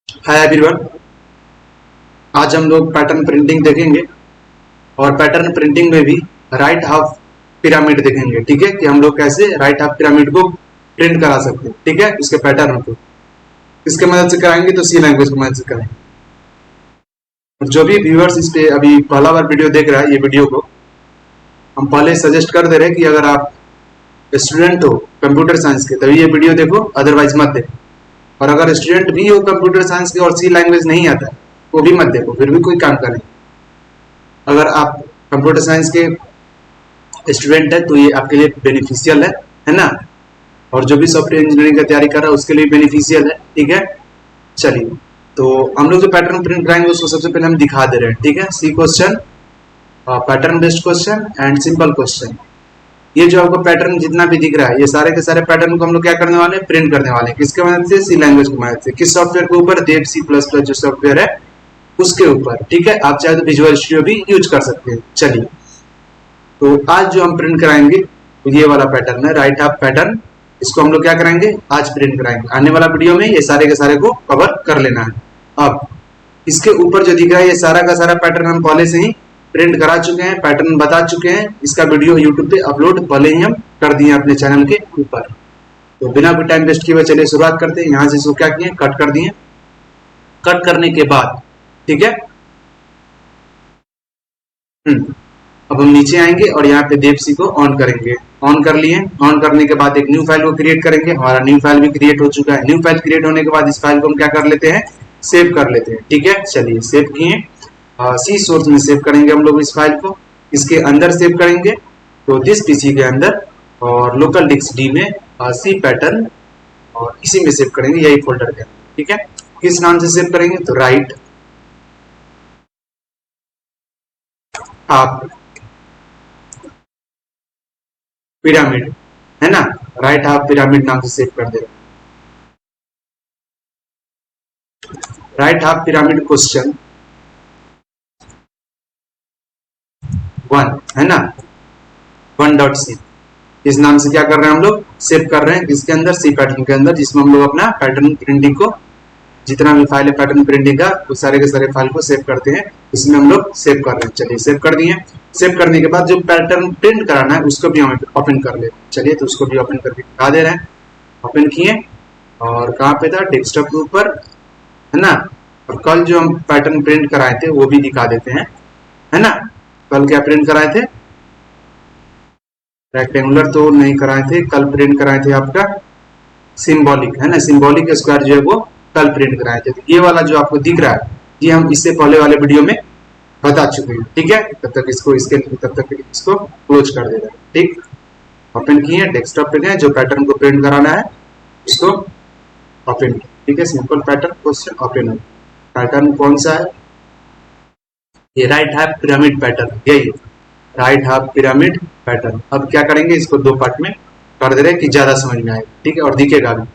Hi everyone. आज हम लोग पैटर्न प्रिंटिंग देखेंगे और पैटर्न प्रिंटिंग में भी राइट हाफ पिरामिड देखेंगे। ठीक है, कि हम लोग कैसे राइट हाफ पिरामिड को प्रिंट करा सकते हैं। ठीक है, इसके पैटर्न को किसके मदद से कराएंगे तो सी लैंग्वेज की मदद से कराएंगे। और जो भी व्यूअर्स इस पे अभी पहला बार वीडियो देख रहा है, ये वीडियो को हम पहले सजेस्ट कर दे रहे हैं कि अगर आप स्टूडेंट हो कंप्यूटर साइंस के तभी ये वीडियो देखो, अदरवाइज मत देखो। और अगर स्टूडेंट भी हो कंप्यूटर साइंस के और सी लैंग्वेज नहीं आता है वो भी मत देखो, फिर भी कोई काम का नहीं। अगर आप कंप्यूटर साइंस के स्टूडेंट है तो ये आपके लिए बेनिफिशियल है ना। और जो भी सॉफ्टवेयर इंजीनियरिंग का तैयारी कर रहा है उसके लिए बेनिफिशियल है। ठीक है, चलिए तो हम लोग जो पैटर्न प्रिंट कराएंगे उसको सबसे पहले हम दिखा दे रहे हैं। ठीक है, see question, pattern based question and simple question. ये जो आपको पैटर्न जितना भी दिख रहा है ये सारे के सारे पैटर्न को हम लोग क्या करने वाले हैं, प्रिंट करने वाले हैं। किसके मदद से, सी लैंग्वेज की मदद से। किस सॉफ्टवेयर के ऊपर, देव सी प्लस प्लस जो सॉफ्टवेयर है उसके ऊपर। ठीक है, आप चाहे तो विजुअल स्टूडियो भी यूज कर सकते हैं। चलिए तो आज जो हम प्रिंट कराएंगे तो ये वाला पैटर्न है, राइट हाफ पैटर्न। इसको हम लोग क्या कराएंगे, आज प्रिंट कराएंगे। आने वाला वीडियो में ये सारे के सारे को कवर कर लेना है। अब इसके ऊपर जो दिख रहा है ये सारा का सारा पैटर्न हम पहले से ही प्रिंट करा चुके हैं, पैटर्न बता चुके हैं। इसका वीडियो यूट्यूब पे अपलोड पहले ही हम कर दिए अपने चैनल के ऊपर। तो बिना कोई टाइम वेस्ट किए हुए चलिए शुरुआत करते हैं। यहाँ से इसको क्या किए, कट कर दिए। कट करने के बाद ठीक है, अब हम नीचे आएंगे और यहाँ पे देवसी को ऑन करेंगे। ऑन कर लिए। ऑन करने के बाद एक न्यू फाइल को क्रिएट करेंगे। हमारा न्यू फाइल भी क्रिएट हो चुका है। न्यू फाइल क्रिएट होने के बाद इस फाइल को हम क्या कर लेते हैं, सेव कर लेते हैं। ठीक है, चलिए सेव किए। सी सोर्स में सेव करेंगे हम लोग इस फाइल को। इसके अंदर सेव करेंगे तो दिस पीसी के अंदर, और लोकल डिस्क डी में सी पैटर्न, और इसी में सेव करेंगे, यही फोल्डर के अंदर। ठीक है, किस नाम से सेव करेंगे तो राइट हाफ पिरामिड, है ना। राइट हाफ पिरामिड नाम से सेव कर दे रहे। राइट हाफ पिरामिड क्वेश्चन 1 है ना, 1.c। इस नाम से क्या कर रहे हैं हम लोग, सेव कर रहे हैं। किसके अंदर, सी पैटर्न के अंदर, जिसमें हम लोग अपना पैटर्न प्रिंटिंग को, जितना भी फाइल है पैटर्न प्रिंटिंग का वो सारे के सारे फाइल को सेव करते हैं। इसमें हम लोग सेव कर रहे हैं। चलिए सेव कर दिए। सेव करने के बाद जो पैटर्न प्रिंट कराना है उसको भी हम ओपन कर ले। चलिए तो उसको भी ओपन करके दिखा दे रहे हैं। ओपन किए और कहाँ पे था, डेस्कटॉप के ऊपर, है ना। और कल जो हम पैटर्न प्रिंट कराए थे वो भी दिखा देते हैं, है ना। कल क्या प्रिंट कराए थे, रेक्टेंगुलर तो नहीं कराए थे, कल प्रिंट कराए थे आपका सिंबॉलिक, है ना। सिंबॉलिक स्क्वायर जो है वो कल प्रिंट कराए थे। तो ये वाला जो आपको दिख रहा है ये हम इससे पहले वाले वीडियो में बता चुके हैं। ठीक है, तब तक इसको क्लोज कर दे रहे हैं। ठीक, ओपन किए, डेस्कटॉप पे गए, जो पैटर्न को प्रिंट कराना है उसको ओपन किया। ठीक है, सिंपल पैटर्न क्वेश्चन ओपन हो। पैटर्न कौन सा है, ये राइट हाफ पिरामिड पैटर्न, यही राइट हाफ पिरामिड पैटर्न। अब क्या करेंगे, इसको दो पार्ट में कर दे रहे हैं कि ज्यादा समझ में आएगा। ठीक है, और दिखेगा भी।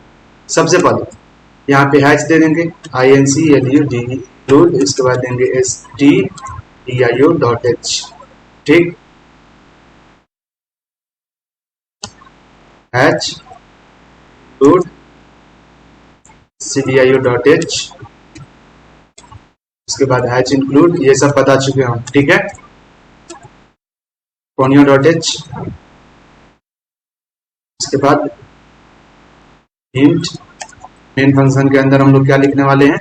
सबसे पहले यहाँ पे हैच दे देंगे, INCLUD इंक्लूड, इसके बाद देंगे stdio.h। ठीक, हैच इंक्लूड stdio.h, उसके बाद हैच इंक्लूड, ये सब बता चुके हैं हम। ठीक है, conio.h, उसके बाद int, मेन फंक्शन के अंदर हम लोग क्या लिखने वाले हैं,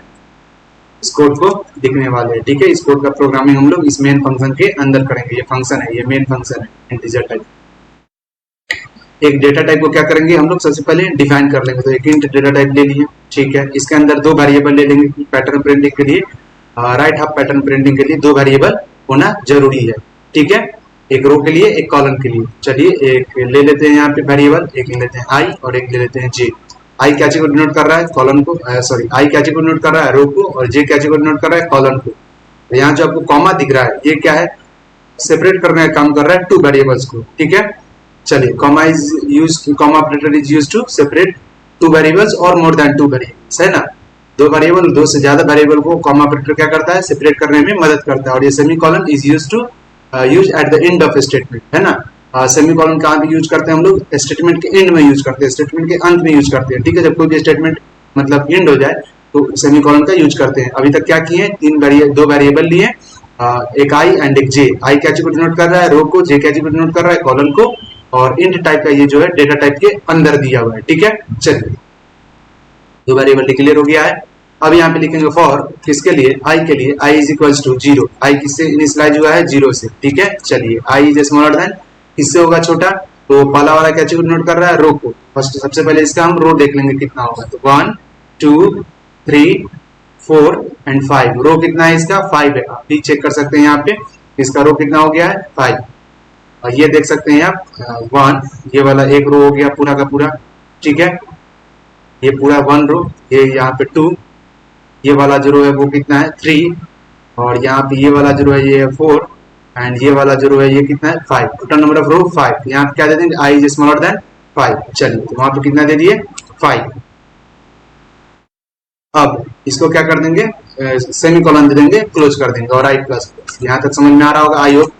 इस कोड को लिखने वाले हैं। ठीक है, इस कोड का प्रोग्रामिंग हम लोग इस मेन फंक्शन के अंदर करेंगे। ये फंक्शन है, ये मेन फंक्शन है, इंटीजर टाइप। एक डेटा टाइप को क्या करेंगे हम लोग, सबसे पहले डिफाइन कर लेंगे। तो एक इंट डेटा टाइप ले लिए। ठीक है, इसके अंदर दो वेरिएबल ले लेंगे पैटर्न प्रिंटिंग के लिए। राइट हाफ पैटर्न प्रिंटिंग के लिए दो वेरिएबल होना जरूरी है। ठीक है, एक रो के लिए, एक कॉलम के लिए। चलिए एक ले लेते हैं यहाँ पे वेरिएबल, एक ले लेते हैं आई और एक ले लेते हैं जे। आई क्या चीज को डिनोट कर रहा है, कॉलम को, सॉरी आई क्या चीज को डिनोट कर रहा है, रो को, और जे क्या चीज को डिनोट कर रहा है, कॉलम को। तो यहाँ जो आपको कॉमा दिख रहा है ये क्या है, सेपरेट करने का काम कर रहा है टू वेरिएबल्स को। ठीक है, चलिए comma is use, comma operator is use to separate two variables और मोर देन टू वेरिएबल्स, है ना। दो वेरिएबल, दो से ज्यादा वेरिएबल को कॉमा ऑपरेटर क्या करता है, सेपरेट करने में मदद करता है। और ये semicolon is use to use at the end of statement, है ना। सेमीकोलन कहाँ पे यूज करते हैं हम लोग, स्टेटमेंट के एंड में यूज करते हैं, स्टेटमेंट के अंत में यूज करते हैं। ठीक है, जब कोई भी स्टेटमेंट मतलब एंड हो जाए तो सेमीकोलन का यूज करते हैं। अभी तक क्या किए, दो वेरिएबल लिए, एक आई एंड एक जे। आई कैच को डिनोट कर रहा है रो को, जे कैच को डिनोट कर रहा है कॉलम को, और इंट टाइप का ये जो है डेटा टाइप के अंदर दिया हुआ है। ठीक है, चलिए दो वेरिएबल डिक्लेयर हो गया है। अब यहाँ पे लिखेंगे फॉर किसके लिए, आई के लिए, आई इज इक्वल्स टू 0। आई किससे इनिशियलाइज हुआ है, 0 से। ठीक है, चलिए आई इज स्मॉलर देन किससे होगा, छोटा, तो पहला वाला कैच को डिनोट कर रहा है रो को। फर्स्ट सबसे पहले इसका हम रो देख लेंगे कितना होगा, तो 1 2 3 4 एंड 5। रो कितना है इसका, 5 है। आप भी चेक कर सकते हैं यहाँ पे इसका रो कितना हो गया है, 5। और ये देख सकते हैं आप 1, ये वाला एक रो हो गया पूरा का पूरा। ठीक है, ये पूरा 1 रो, ये यहाँ पे 2, ये वाला जो रो है वो कितना है 3, और यहाँ पे ये वाला जो रो है ये 4, एंड ये वाला जो रो है ये कितना है 5। टोटल नंबर ऑफ रो 5। यहाँ पे क्या दे देंगे, आई इज स्मॉलर देन 5। चलिए तो वहां पे कितना दे दिए, 5। अब इसको क्या कर देंगे, सेमीकोलन दे देंगे, क्लोज कर देंगे, और आई प्लस प्लस। यहाँ तक समझ में आ रहा होगा, आई होप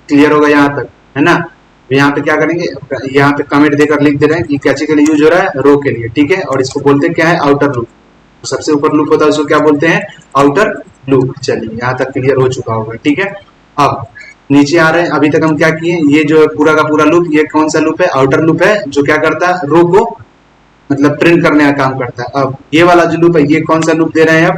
क्लियर होगा यहाँ तक, है ना। यहाँ पे क्या करेंगे, यहाँ पे कमेंट देकर लिख दे रहे हैं कि कैचे के लिए यूज हो रहा है, रो के लिए। ठीक है, और इसको बोलते हैं क्या है, आउटर लूप। तो सबसे ऊपर लूप होता है उसको क्या बोलते हैं, आउटर लूप। चलिए यहाँ तक क्लियर हो चुका होगा। ठीक है, अब नीचे आ रहे हैं। अभी तक हम क्या किए, ये जो है पूरा का पूरा लूप, ये कौन सा लूप है, आउटर लूप है, जो क्या करता है, रो को मतलब प्रिंट करने का काम करता है। अब ये वाला जो लूप है, ये कौन सा लूप दे रहे हैं,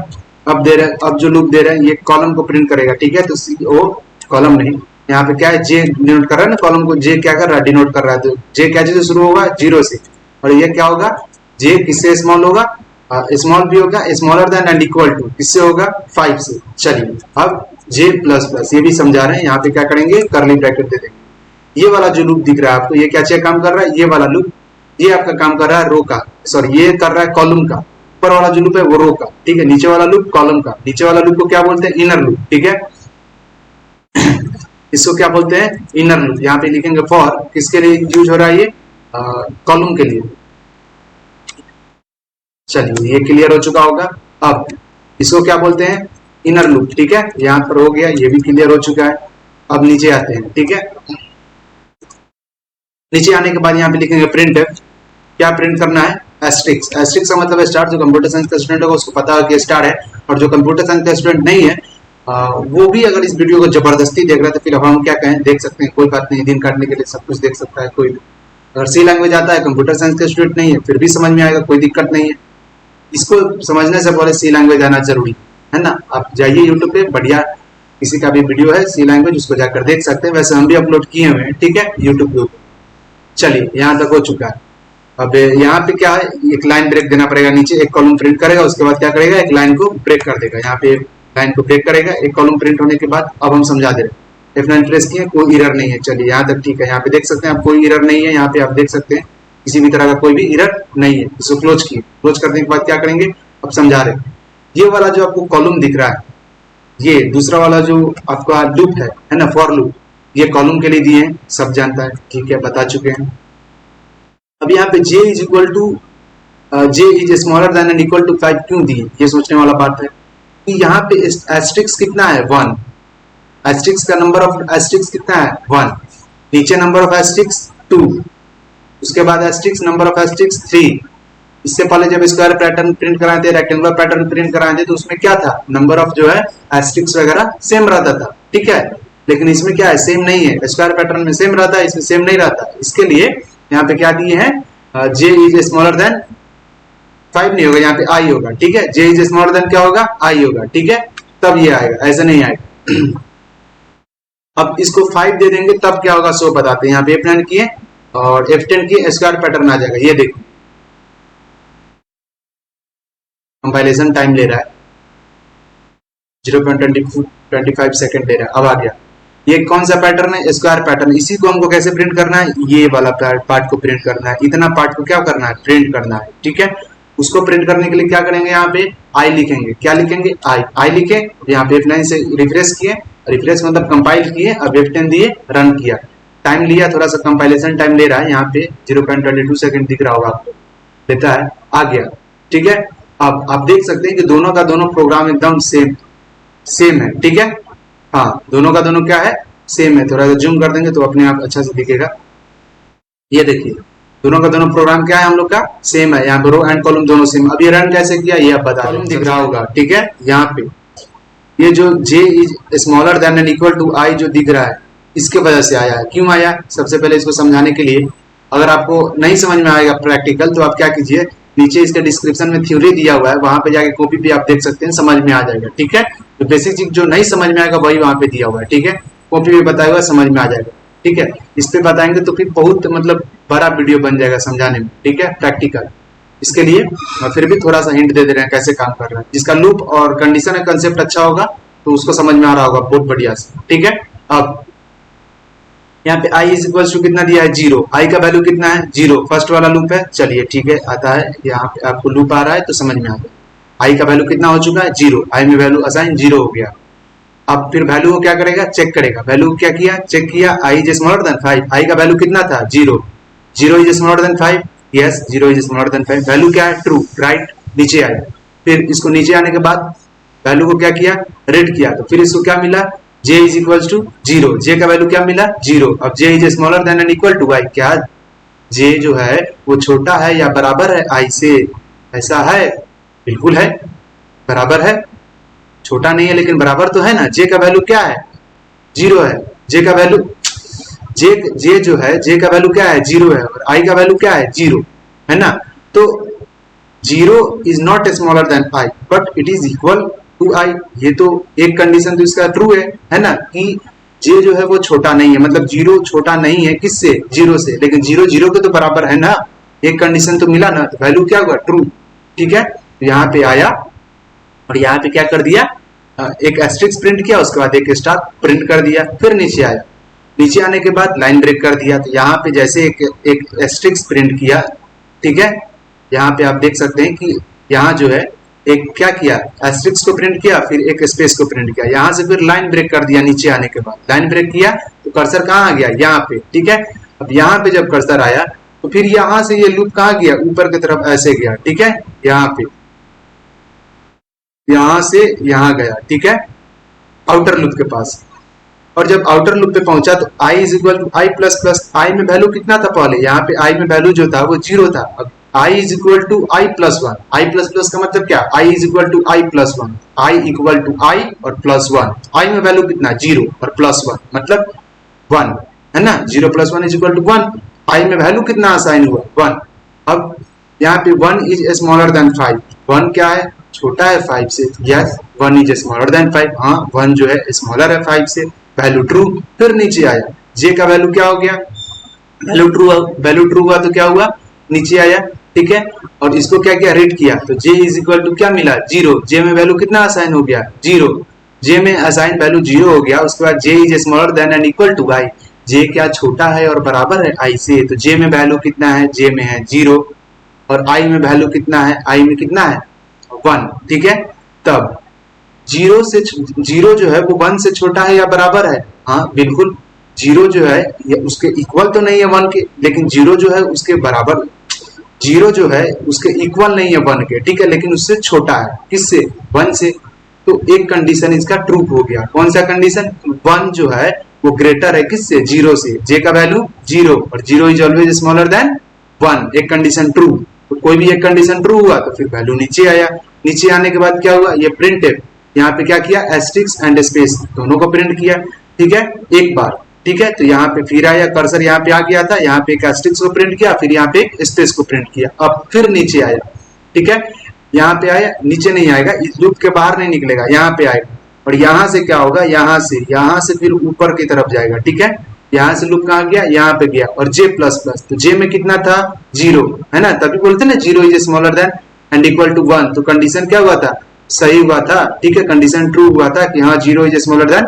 अब दे रहे हैं, अब जो लूप दे रहे हैं ये कॉलम को प्रिंट करेगा। ठीक है, तो वो कॉलम नहीं, यहाँ पे क्या है, जे डिनोट कर रहा है ना, कॉलम को जे क्या कर रहा है, डिनोट कर रहा है। तो जे क्या से शुरू होगा, 0 से, और ये क्या होगा, जे किससे स्मॉल होगा, स्मॉल भी होगा, smaller than and equal to किससे होगा, 5 से। चलिए अब जे प्लस प्लस, ये भी समझा रहे हैं। यहाँ पे क्या करेंगे, करली ब्रैकेट दे देंगे। ये वाला जो लूप दिख रहा है आपको, ये क्या काम कर रहा है, ये वाला लूप, ये आपका काम कर रहा है रो का, सॉरी ये कर रहा है कॉलम का। ऊपर वाला जो लूप है वो रो का। ठीक है, नीचे वाला लूप कॉलम का। नीचे वाला लूप को क्या बोलते हैं, इनर लूप। ठीक है, इसको क्या बोलते हैं, इनर लूप। यहाँ पे लिखेंगे फॉर किसके लिए यूज हो रहा है, ये कॉलम के लिए। चलिए ये क्लियर हो चुका होगा। अब इसको क्या बोलते हैं, इनर लूप। ठीक है, यहाँ पर हो गया, ये भी क्लियर हो चुका है। अब नीचे आते हैं। ठीक है, नीचे आने के बाद यहाँ पे लिखेंगे प्रिंट। क्या प्रिंट करना है, एस्ट्रिक्स। एस्ट्रिक्स का मतलब स्टार। जो कंप्यूटर साइंस का स्टूडेंट होगा उसको पता है कि स्टार है, और जो कंप्यूटर साइंस का स्टूडेंट नहीं है वो भी अगर इस वीडियो को जबरदस्ती देख रहा है तो फिर हम क्या कहें, देख सकते हैं, कोई बात नहीं, दिन काटने के लिए सब कुछ देख सकता है कोई। अगर सी लैंग्वेज आता है, कंप्यूटर साइंस का स्टूडेंट नहीं है, फिर भी समझ में आएगा, कोई दिक्कत नहीं है। इसको समझने से पहले सी लैंग्वेज आना जरूरी है ना। आप जाइए यूट्यूब पे, बढ़िया किसी का भी वीडियो है सी लैंग्वेज, उसको जाकर देख सकते हैं। वैसे हम भी अपलोड किए हुए हैं। ठीक है, यूट्यूब के ऊपर। चलिए यहाँ तक हो चुका है। अब यहाँ पे क्या है, एक लाइन ब्रेक देना पड़ेगा। नीचे एक कॉलम प्रिंट करेगा, उसके बाद क्या करेगा, एक लाइन को ब्रेक कर देगा। यहाँ पे लाइन को ब्रेक करेगा, एक कॉलम प्रिंट होने के बाद। अब हम समझा दे रहे हैं, F9 प्रेस किए, कोई एरर नहीं है। चलिए यहाँ तक ठीक है। यहाँ पे देख सकते हैं आप, कोई एरर नहीं है। यहाँ पे आप देख सकते हैं किसी भी तरह का कोई भी एरर नहीं है। इसको क्लोज किए। क्लोज करने के बाद क्या करेंगे, अब समझा रहे हैं। ये वाला जो आपको कॉलम दिख रहा है, ये दूसरा वाला जो आपका लूप है ना, फॉर लूप, ये कॉलम के लिए दिए हैं, सब जानता है। ठीक है, बता चुके हैं। अब यहाँ पे j is equal to J is smaller than and equal to 5 क्यों दिए, ये सोचने वाला बात है कि यहाँ पे एस्ट्रिक्स कितना है, 1। एस्ट्रिक्स का नंबर ऑफ एस्ट्रिक्स कितना है, 1। नीचे नंबर ऑफ एस्ट्रिक्स 2, उसके बाद एस्ट्रिक्स नंबर ऑफ एस्ट्रिक्स 3। इससे पहले जब स्क्वायर पैटर्न प्रिंट कराए थे, रेक्टेंगुलर पैटर्न प्रिंट कराए थे, तो उसमें क्या था, नंबर ऑफ जो है एस्ट्रिक्स वगैरह सेम रहता था। ठीक है, लेकिन इसमें क्या है, सेम नहीं है। स्क्वायर पैटर्न में सेम रहता है, इसमें सेम नहीं रहता। इसके लिए यहाँ पे क्या दिए हैं, जे इज स्मॉलर देन 5 नहीं होगा, यहाँ पे आई होगा। ठीक है, जे इज स्मॉलर देन क्या होगा, आई होगा। ठीक है, तब ये आएगा, ऐसा नहीं आएगा। अब इसको 5 दे देंगे तब क्या होगा, सो बताते हैं। यहाँ पे F9 किए और F10 किए, स्क्वायर पैटर्न आ जाएगा। ये देखो, कंपाइलेशन टाइम ले रहा है, 0.25 सेकंड ले रहा है। अब आ गया, ये कौन सा पैटर्न है, स्क्वायर पैटर्न। इसी को हमको कैसे प्रिंट करना है, ये वाला पार्ट को प्रिंट करना है। इतना पार्ट को क्या करना है, प्रिंट करना है। ठीक है, उसको प्रिंट करने के लिए क्या करेंगे, यहाँ पे आई लिखेंगे। क्या लिखेंगे, आई लिखे। यहाँ पे F9 से रिफ्रेश किए, रिफ्रेश मतलब कंपाइल किए। अब F10 दिए, रन किया। टाइम लिया, थोड़ा सा कंपाइलेशन टाइम ले रहा है। यहाँ पे 0.22 सेकंड दिख रहा होगा आपको, देता है, आ गया। ठीक है, अब आप देख सकते हैं कि दोनों का दोनों प्रोग्राम एकदम सेम है। ठीक है, हाँ, दोनों का दोनों क्या है, सेम है। थोड़ा सा जूम कर देंगे तो अपने आप अच्छा से दिखेगा। ये देखिए, दोनों का दोनों प्रोग्राम क्या है हम लोग का सेम है, यहाँ पे रो एंड कॉलम दोनों सेम। अब ये रन कैसे किया ये आप बता रहे दिख रहा होगा, ठीक है। यहाँ पे ये जो j is smaller than and equal to i जो दिख रहा है इसके वजह से आया है। क्यों आया, सबसे पहले इसको समझाने के लिए, अगर आपको नहीं समझ में आएगा प्रैक्टिकल तो आप क्या कीजिए, नीचे इसके डिस्क्रिप्शन में थ्योरी दिया हुआ है, वहां पे जाके कॉपी भी आप देख सकते हैं, समझ में आ जाएगा, ठीक है। तो बेसिक चीज जो नहीं समझ में आएगा वही वहां पे दिया हुआ है, ठीक है। कॉपी में बताया हुआ समझ में आ जाएगा, ठीक है। इस पे बताएंगे तो फिर बहुत मतलब बड़ा वीडियो बन जाएगा समझाने में, ठीक है, प्रैक्टिकल। इसके लिए फिर भी थोड़ा सा हिंट दे दे रहे हैं कैसे काम कर रहा है। जिसका लूप और कंडीशन का कंसेप्ट अच्छा होगा तो उसको समझ में आ रहा होगा बहुत बढ़िया से, ठीक है। अब यहाँ पे i इज इक्वल टू कितना दिया है 0, i का वैल्यू कितना है 0, फर्स्ट वाला लूप है, चलिए ठीक है आता है, यहाँ पे आपको लूप आ रहा है तो समझ में आ गया। i का वैल्यू कितना हो चुका है 0, i में वैल्यू असाइन 0 हो गया। अब फिर वैल्यू को क्या करेगा, चेक करेगा, वैल्यू क्या किया, चेक किया, i is smaller then 5, i का वैल्यू कितना था 0, 0 is smaller then 5, yes 0 is smaller then 5, value क्या है ट्रू, राइट, नीचे आया। फिर इसको नीचे आने के बाद वैल्यू को क्या किया, रीड किया, तो फिर इसको क्या मिला j is equal to 0, j का वैल्यू क्या मिला 0। अब j is smaller than and equal to i, क्या j जो है वो छोटा है या बराबर है i से, ऐसा है, बिल्कुल है, बराबर है, छोटा नहीं है लेकिन बराबर तो है ना। j का वैल्यू क्या है 0 है, j का वैल्यू j जो है j का वैल्यू क्या है 0 है और i का वैल्यू क्या है 0 है ना। तो 0 is not smaller than i but it is equal to i, ये तो एक कंडीशन तो इसका ट्रू है ना, कि j जो है वो छोटा नहीं है, मतलब 0 छोटा नहीं है किससे 0 से, लेकिन 0 0 के तो बराबर है ना, एक कंडीशन तो मिला ना, तो वैल्यू क्या हुआ ट्रू, ठीक है। तो यहाँ पे आया और यहाँ पे क्या कर दिया, एक एस्ट्रिक्स प्रिंट किया, उसके बाद एक स्टार प्रिंट कर दिया, फिर नीचे आया, नीचे आने के बाद लाइन ब्रेक कर दिया। तो यहाँ पे जैसे एक एस्ट्रिक्स प्रिंट किया, ठीक है, यहाँ पे आप देख सकते हैं कि यहाँ जो है एक क्या किया, एस्ट्रिक्स को प्रिंट किया, फिर एक स्पेस को प्रिंट किया, यहाँ से फिर लाइन ब्रेक कर दिया, नीचे आने के बाद लाइन ब्रेक किया तो कर्सर कहाँ आ गया यहाँ पे, ठीक है। अब यहाँ पे जब कर्सर आया तो फिर यहाँ से ये लूप कहाँ गया, ऊपर की तरफ ऐसे गया, ठीक है, यहाँ पे, यहाँ से यहाँ गया, ठीक है, आउटर लूप के पास। और जब आउटर लूप पे पहुंचा तो i is equal to i plus plus, i में वैल्यू कितना था पहले, यहाँ पे i में वैल्यू जो था वो 0 था, अब i is equal to i plus 1, i plus plus का मतलब क्या, i is equal to i plus 1, i equal to i और प्लस 1, i में वैल्यू कितना 0 और प्लस 1 मतलब 1 है ना, 0 plus 1 is equal to 1, i में वैल्यू कितना असाइन हुआ 1। अब यहाँ पे 1 इज स्मॉलर देन 5, 1 क्या है छोटा है 5 से, यस 1 इज स्मॉलर देन 5, हाँ 1 जो है स्मॉलर है 5 से, वैल्यू ट्रू। फिर नीचे आया j का वैल्यू क्या हो गया, वैल्यू ट्रू हुआ तो क्या हुआ नीचे आया, ठीक है, और इसको क्या किया रीड किया, तो j इज इक्वल टू क्या मिला 0, j में वैल्यू कितना असाइन हो गया 0, j में असाइन वैल्यू 0 हो गया। उसके बाद j is smaller than and equal to i, j क्या छोटा है और बराबर है i से, तो j में वैल्यू कितना है, j में है 0 और i में वैल्यू कितना है, i में कितना है 1, ठीक है। तब 0 जो है वो 1 से छोटा है या बराबर है, हाँ बिल्कुल, 0 जो है ये उसके इक्वल तो नहीं है 1 के, लेकिन 0 जो है उसके बराबर, 0 जो है उसके इक्वल नहीं है 1 के, ठीक है, लेकिन उससे छोटा है किससे 1 से। तो एक कंडीशन इसका ट्रू हो गया, कौन सा कंडीशन, 1 जो है वो ग्रेटर है किससे 0 से, j का वैल्यू 0 और 0 इज ऑलवेज स्मॉलर देन 1, एक कंडीशन ट्रू। तो कोई भी एक कंडीशन ट्रू हुआ तो फिर वैल्यू नीचे आया, नीचे आने के बाद क्या हुआ, ये प्रिंट है, यहाँ पे क्या किया एस्ट्रिक्स एंड स्पेस दोनों को प्रिंट किया, ठीक है, एक बार, ठीक है। तो यहाँ पे फिर आया कर्सर, यहाँ पे आ गया था, यहाँ पे एक एस्ट्रिक्स को प्रिंट किया, फिर यहाँ पे एक स्पेस को प्रिंट किया, अब फिर नीचे आया, ठीक है, यहाँ पे आया, नीचे नहीं आएगा, इस लूप के बाहर नहीं निकलेगा, यहाँ पे आएगा और यहाँ से क्या होगा, यहाँ से फिर ऊपर की तरफ जाएगा, ठीक है, यहाँ से लूप कहाँ गया, यहाँ पे गया और j प्लस प्लस, तो j में कितना था 0 है ना, तभी बोलते ना 0 is smaller than and equal to 1, तो कंडीशन क्या हुआ था, सही हुआ था, ठीक है, कंडीशन ट्रू हुआ था कि हाँ 0 इज स्मॉलर देन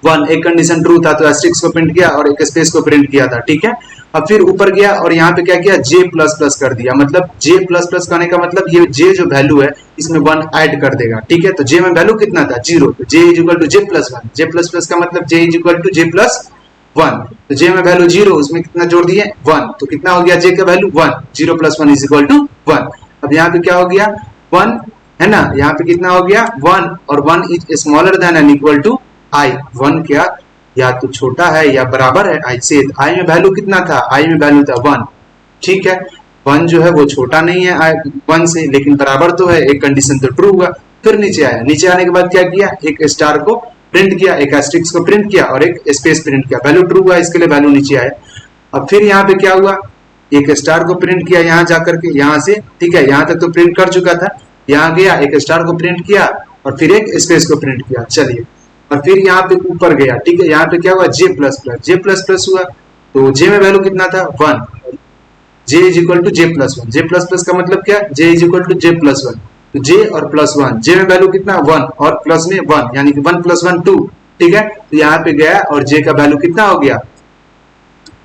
1, एक कंडीशन ट्रू था तो एस्ट्रिक्स को प्रिंट किया और एक स्पेस को प्रिंट किया था, ठीक है। अब फिर ऊपर गया और यहाँ पे क्या किया j प्लस प्लस कर दिया, मतलब j प्लस प्लस करने का मतलब ये j जो वैल्यू है इसमें 1 ऐड कर देगा, ठीक है। तो j में वैल्यू कितना था 0, तो j is equal to j plus 1, j plus plus का मतलब j is equal to j plus 1, तो j में वैल्यू 0, उसमें कितना जोड़ दिए 1, तो कितना हो गया j का value 1, 0 plus 1 is equal to 1। अब यहाँ पे क्या हो गया 1 है ना, यहाँ पे कितना हो गया 1 और 1 is smaller than and equal to i, 1 क्या या तो छोटा है या बराबर है i से, i में वैल्यू कितना था, i में वैल्यू था 1, ठीक है, 1 जो है वो छोटा नहीं है 1 से, लेकिन बराबर तो है, एक कंडीशन तो ट्रू हुआ। फिर नीचे आया, नीचे आने के बाद क्या किया, एक स्टार को प्रिंट किया, एक एस्टेरिस्क को प्रिंट किया और एक स्पेस प्रिंट किया, वैल्यू ट्रू हुआ, इसके लिए वैल्यू नीचे आया। अब फिर यहाँ पे क्या हुआ, एक स्टार को प्रिंट किया यहाँ जाकर के, यहाँ से, ठीक है, यहाँ तक तो प्रिंट कर चुका था, यहाँ गया एक स्टार को प्रिंट किया और फिर एक स्पेस को प्रिंट किया। चलिए, और फिर यहाँ पे ऊपर गया, ठीक है, यहाँ पे क्या हुआ, J plus plus, J plus plus हुआ, तो जे में वैल्यू कितना था 1, J is equal to J plus 1, J plus plus का मतलब क्या, J is equal to J plus 1, तो जे और प्लस 1, जे में वैल्यू कितना 1 और प्लस में 1, यानी कि 1 प्लस 1 2, ठीक है, तो यहाँ पे गया और जे का वैल्यू कितना हो गया,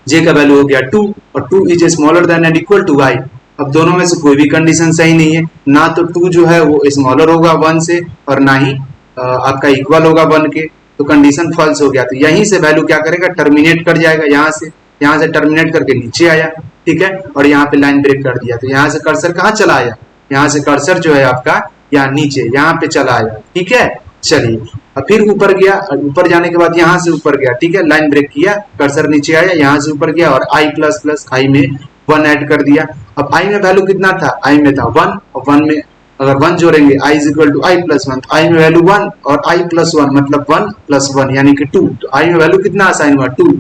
जे का वैल्यू हो गया 2 और 2 is smaller than and equal to y। अब दोनों में से कोई भी कंडीशन सही नहीं है, ना तो 2 जो है वो स्मॉलर होगा 1 से और ना ही आपका इक्वल होगा 1 के, तो कंडीशन फॉल्स हो गया। तो यहीं से वैल्यू क्या करेगा, टर्मिनेट कर जाएगा, यहाँ से टर्मिनेट करके नीचे आया, ठीक है, और यहाँ पे लाइन ब्रेक कर दिया। तो यहाँ से कर्सर कहाँ चला आया, यहाँ से कर्सर जो है आपका यहाँ नीचे यहाँ पे चला आया, ठीक है। चलिए, अब फिर ऊपर गया, ऊपर जाने के बाद यहाँ से ऊपर गया, ठीक है, लाइन ब्रेक किया, कर्सर नीचे आया, यहाँ से ऊपर गया और i प्लस प्लस, i में 1 ऐड कर दिया। अब i में वैल्यू कितना था, i में था 1 और 1 में अगर 1 जोड़ेंगे i is equal to i plus 1, तो i में वैल्यू 1 और i प्लस 1 मतलब 1 प्लस 1 यानी कि 2, तो i में वैल्यू कितना असाइन हुआ 2।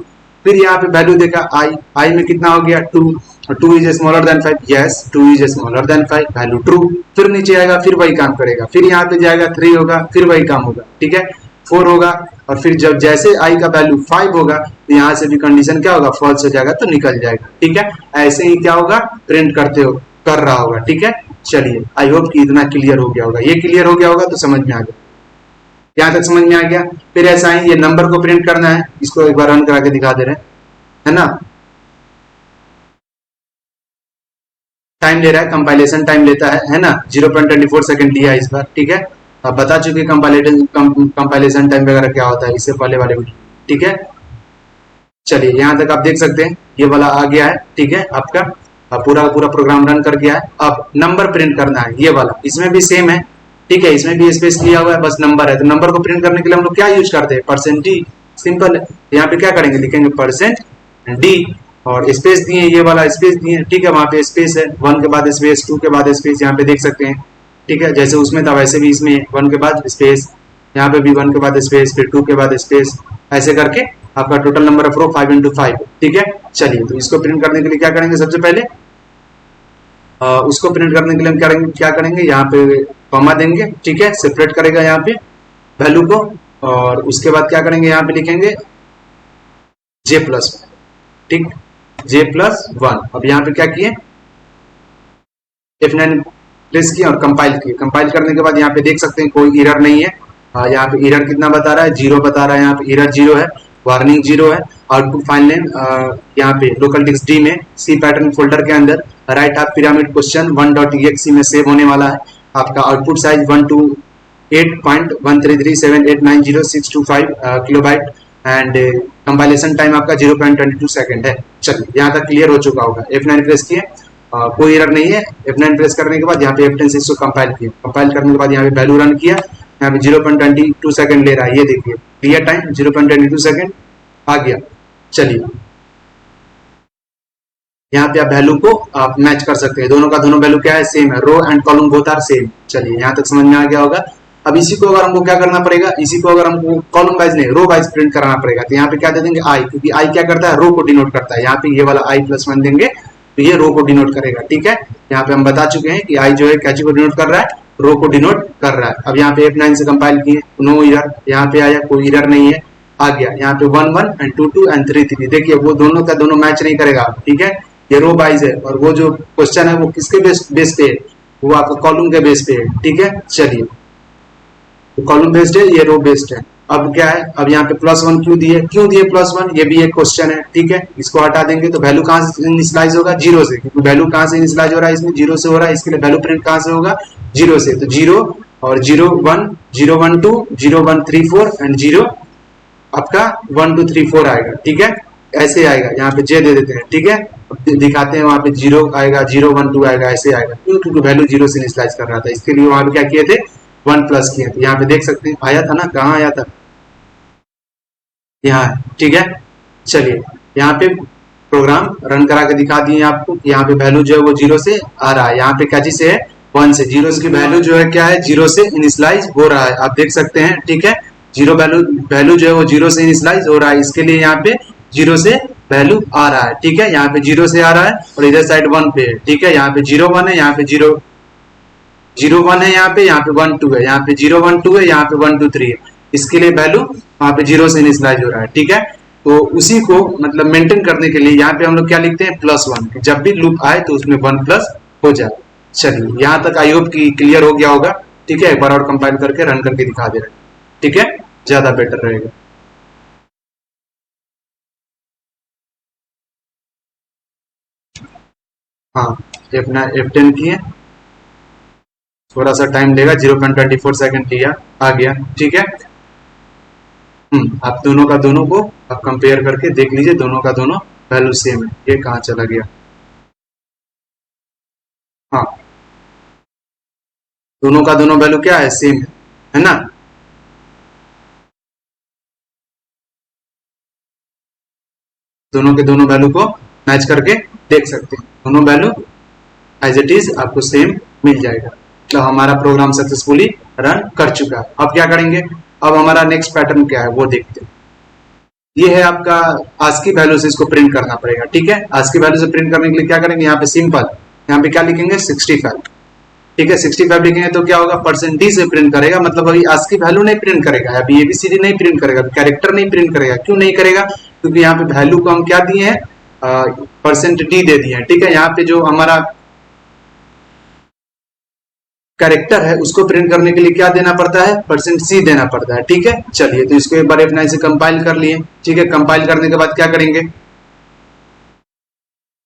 फिर यहाँ पे वैल्यू देखा i में कितना हो गया 2 और 2 is smaller then 5, yes 2 is smaller then 5, value true. फिर नीचे आएगा, फिर वही काम करेगा, फिर यहाँ पे जाएगा 3 होगा, फिर वही काम होगा, ठीक है, 4 होगा और फिर जब जैसे i का वैल्यू 5 होगा तो यहाँ से भी कंडीशन क्या होगा, फॉल्स हो जाएगा, तो निकल जाएगा, ठीक है। ऐसे ही क्या होगा, प्रिंट कर रहा होगा, ठीक है। चलिए, आई होप कि इतना क्लियर हो गया होगा, ये क्लियर हो गया होगा तो समझ में आ गया, यहाँ तक समझ में आ गया। फिर ऐसा ही ये नंबर को प्रिंट करना है, इसको एक बार रन करा के दिखा दे रहे हैं, है ना। टाइम ले रहा है, कंपाइलेशन टाइम लेता है ना, 0.24 सेकंड लिया इस बार, ठीक है। अब बता चुके कंपाइलेशन टाइम वगैरह क्या होता है इससे पहले वाले वीडियो, ठीक है। चलिए, यहाँ तक आप देख सकते हैं ये वाला आ गया है, ठीक है, आपका पूरा पूरा प्रोग्राम रन कर गया है। अब नंबर प्रिंट करना है, ये वाला, इसमें भी सेम है, ठीक है, इसमें भी स्पेस लिया हुआ है, बस नंबर है। तो नंबर को प्रिंट करने के लिए हम लोग क्या यूज करते हैं, %d, सिंपल है। यहाँ पे क्या करेंगे, लिखेंगे %d और स्पेस दिए, ये वाला स्पेस दिए, ठीक है, वहां पे स्पेस है, 1 के बाद स्पेस, 2 के बाद स्पेस, यहाँ पे देख सकते हैं, ठीक है, जैसे उसमें था वैसे भी इसमें 1 के बाद स्पेस, यहाँ पे भी 1 के बाद स्पेस, फिर 2 के बाद स्पेस, ऐसे करके आपका टोटल नंबर ऑफ रो 5 × 5, ठीक है। चलिए, तो इसको प्रिंट करने के लिए क्या करेंगे, सबसे पहले उसको प्रिंट करने के लिए हम क्या करेंगे, यहाँ पे कॉमा देंगे, ठीक है, सेपरेट करेगा यहाँ पे वैल्यू को, और उसके बाद क्या करेंगे, यहाँ पे लिखेंगे j+1, ठीक, j+1। अब यहाँ पे क्या किए, F9 प्रेस किया और कंपाइल किए। कंपाइल करने के बाद यहाँ पे देख सकते हैं कोई एरर नहीं है, यहाँ पे एरर कितना बता रहा है, 0 बता रहा है, यहाँ पे एरर 0 है, वार्निंग 0 है। आउटपुट फाइल नेम यहाँ पे लोकल डिस्क डी में सी पैटर्न फोल्डर के अंदर right half pyramid question 1.exe में सेव होने वाला है। आपका output size 128.1337890.625 kilobyte and compilation time आपका 0.22 सेकंड है। चलिए, यहाँ तक क्लियर हो चुका होगा। F9 प्रेस किए, कोई एरर नहीं है। F9 प्रेस करने के बाद यहाँ पे F10 से इसको कंपाइल किया, कंपाइल करने के बाद यहाँ पे वैल्यू रन किया, यहाँ पे 0.22 सेकंड ले रहा है, ये देखिए क्लियर टाइम 0.22 सेकंड आ गया। चलिए, यहाँ पे आप वैल्यू को आप मैच कर सकते हैं, दोनों का दोनों वैल्यू क्या है, सेम है, row and column both are same. चलिए, यहाँ तक समझ में आ गया होगा। अब इसी को अगर हमको क्या करना पड़ेगा, इसी को अगर हमको कॉलम वाइज नहीं रो वाइज प्रिंट कराना पड़ेगा, तो यहाँ पे क्या दे देंगे आई, क्योंकि आई क्या करता है, रो को डिनोट करता है। यहाँ पे ये वाला i+1 देंगे तो ये रो को डिनोट करेगा, ठीक है। यहाँ पे हम बता चुके हैं कि आई जो है कैची को डिनोट कर रहा है, रो को डिनोट कर रहा है। अब यहाँ पे F9 से कंपाइल किए, नो एरर, यहाँ पे आया कोई एरर नहीं है, आ गया। यहाँ पे 1 1 एंड 2 2 एंड 3 3, देखिए वो दोनों का दोनों मैच नहीं करेगा, ठीक है, ये रो वाइज है, और वो जो क्वेश्चन है वो किसके बेस पे है, वो आपका कॉलम के बेस पे है, ठीक है। चलिए, तो कॉलम बेस्ड है, ये रो बेस्ड है। अब क्या है, अब यहाँ पे +1 क्यों दिए +1, ये भी एक क्वेश्चन है, ठीक है। इसको हटा देंगे तो वैल्यू कहाँ से इनिशियलाइज होगा, 0 से, क्योंकि वैल्यू कहाँ से इनिशियलाइज हो रहा है, इसमें 0 से हो रहा है, इसके लिए वैल्यू प्रिंट कहाँ से होगा, 0 से। तो 0 और 0 1 0 1 2 0 1 3 4 एंड 0 आपका 1 2 3 4 आएगा, ठीक है, ऐसे आएगा। यहाँ पे जे दे देते हैं, ठीक है, दिखाते हैं वहां पे 0 आएगा, 0 1 2 आएगा, ऐसे आएगा, क्यों, क्योंकि वैल्यू 0 से इनिशियलाइज कर रहा था। इसके लिए वहां पे क्या किए थे, 1 प्लस किए थे। यहाँ पे देख सकते हैं आया था ना, कहाँ आया था, यहाँ, ठीक है। चलिए, यहाँ पे प्रोग्राम रन करा के दिखा दिए आपको। यहाँ पे वैल्यू जो है वो 0 से आ रहा है, यहाँ पे क्या चीज से है 1 से। जीरो की वैल्यू जो है क्या है 0 से इनिशियलाइज हो रहा है, आप देख सकते हैं। ठीक है, जीरो वैल्यू जो है वो 0 से इनिशियलाइज हो रहा है, इसके लिए यहाँ पे 0 से वैल्यू आ रहा है। ठीक है, यहाँ पे 0 से आ रहा है और इधर साइड 1 पे है। ठीक है, यहाँ पे 0 1 है, यहाँ पे 0 1 है, यहाँ पे 1 2 है, यहाँ पे 0 1 2 है, यहाँ पे 1 2 3 है। इसके लिए वैल्यू वहाँ पे 0 से इनिशियलाइज हो रहा है। ठीक है, तो उसी को मतलब मेंटेन करने के लिए यहाँ पे हम लोग क्या लिखते हैं +1, जब भी लूप आए तो उसमें 1 प्लस हो जाए। चलिए यहाँ तक आई होप की क्लियर हो गया होगा। ठीक है, एक बार और कंपाइल करके रन करके दिखा दे रहे हैं। ठीक है, ज्यादा बेटर रहेगा। हाँ, F10 किए, थोड़ा सा टाइम लेगा, 0.24 सेकंड लिया, आ गया। ठीक है, आप दोनों का दोनों को आप कंपेयर करके देख लीजिए, दोनों का दोनों वैल्यू सेम है। ये कहाँ चला गया? हाँ, दोनों का दोनों वैल्यू क्या है सेम है ना। दोनों के दोनों वैल्यू को मैच करके देख सकते हैं, दोनों वैल्यू एज इट इज आपको सेम मिल जाएगा। तो हमारा प्रोग्राम सक्सेसफुली रन कर चुका है। अब क्या करेंगे, अब हमारा नेक्स्ट पैटर्न क्या है वो देखते हैं। ये है आपका ASCII वैल्यू से इसको प्रिंट करना पड़ेगा। ठीक है, ASCII वैल्यू से प्रिंट करने के लिए क्या करेंगे, यहाँ पे सिंपल, यहाँ पे क्या लिखेंगे 65। ठीक है, 65 लिखेंगे तो क्या होगा %d से प्रिंट करेगा, मतलब अभी ASCII वैल्यू नहीं प्रिंट करेगा, अभी ABCD नहीं प्रिंट करेगा, कैरेक्टर नहीं प्रिंट करेगा। क्यों नहीं करेगा? क्योंकि यहाँ पे वैल्यू को हम क्या दिए हैं %d दे दिए हैं। ठीक है, यहाँ पे जो हमारा कैरेक्टर है उसको प्रिंट करने के लिए क्या देना पड़ता है %c देना पड़ता है। ठीक है, चलिए तो इसको एक बार F9 से कंपाइल कर लिए। ठीक है, कंपाइल करने के बाद क्या करेंगे,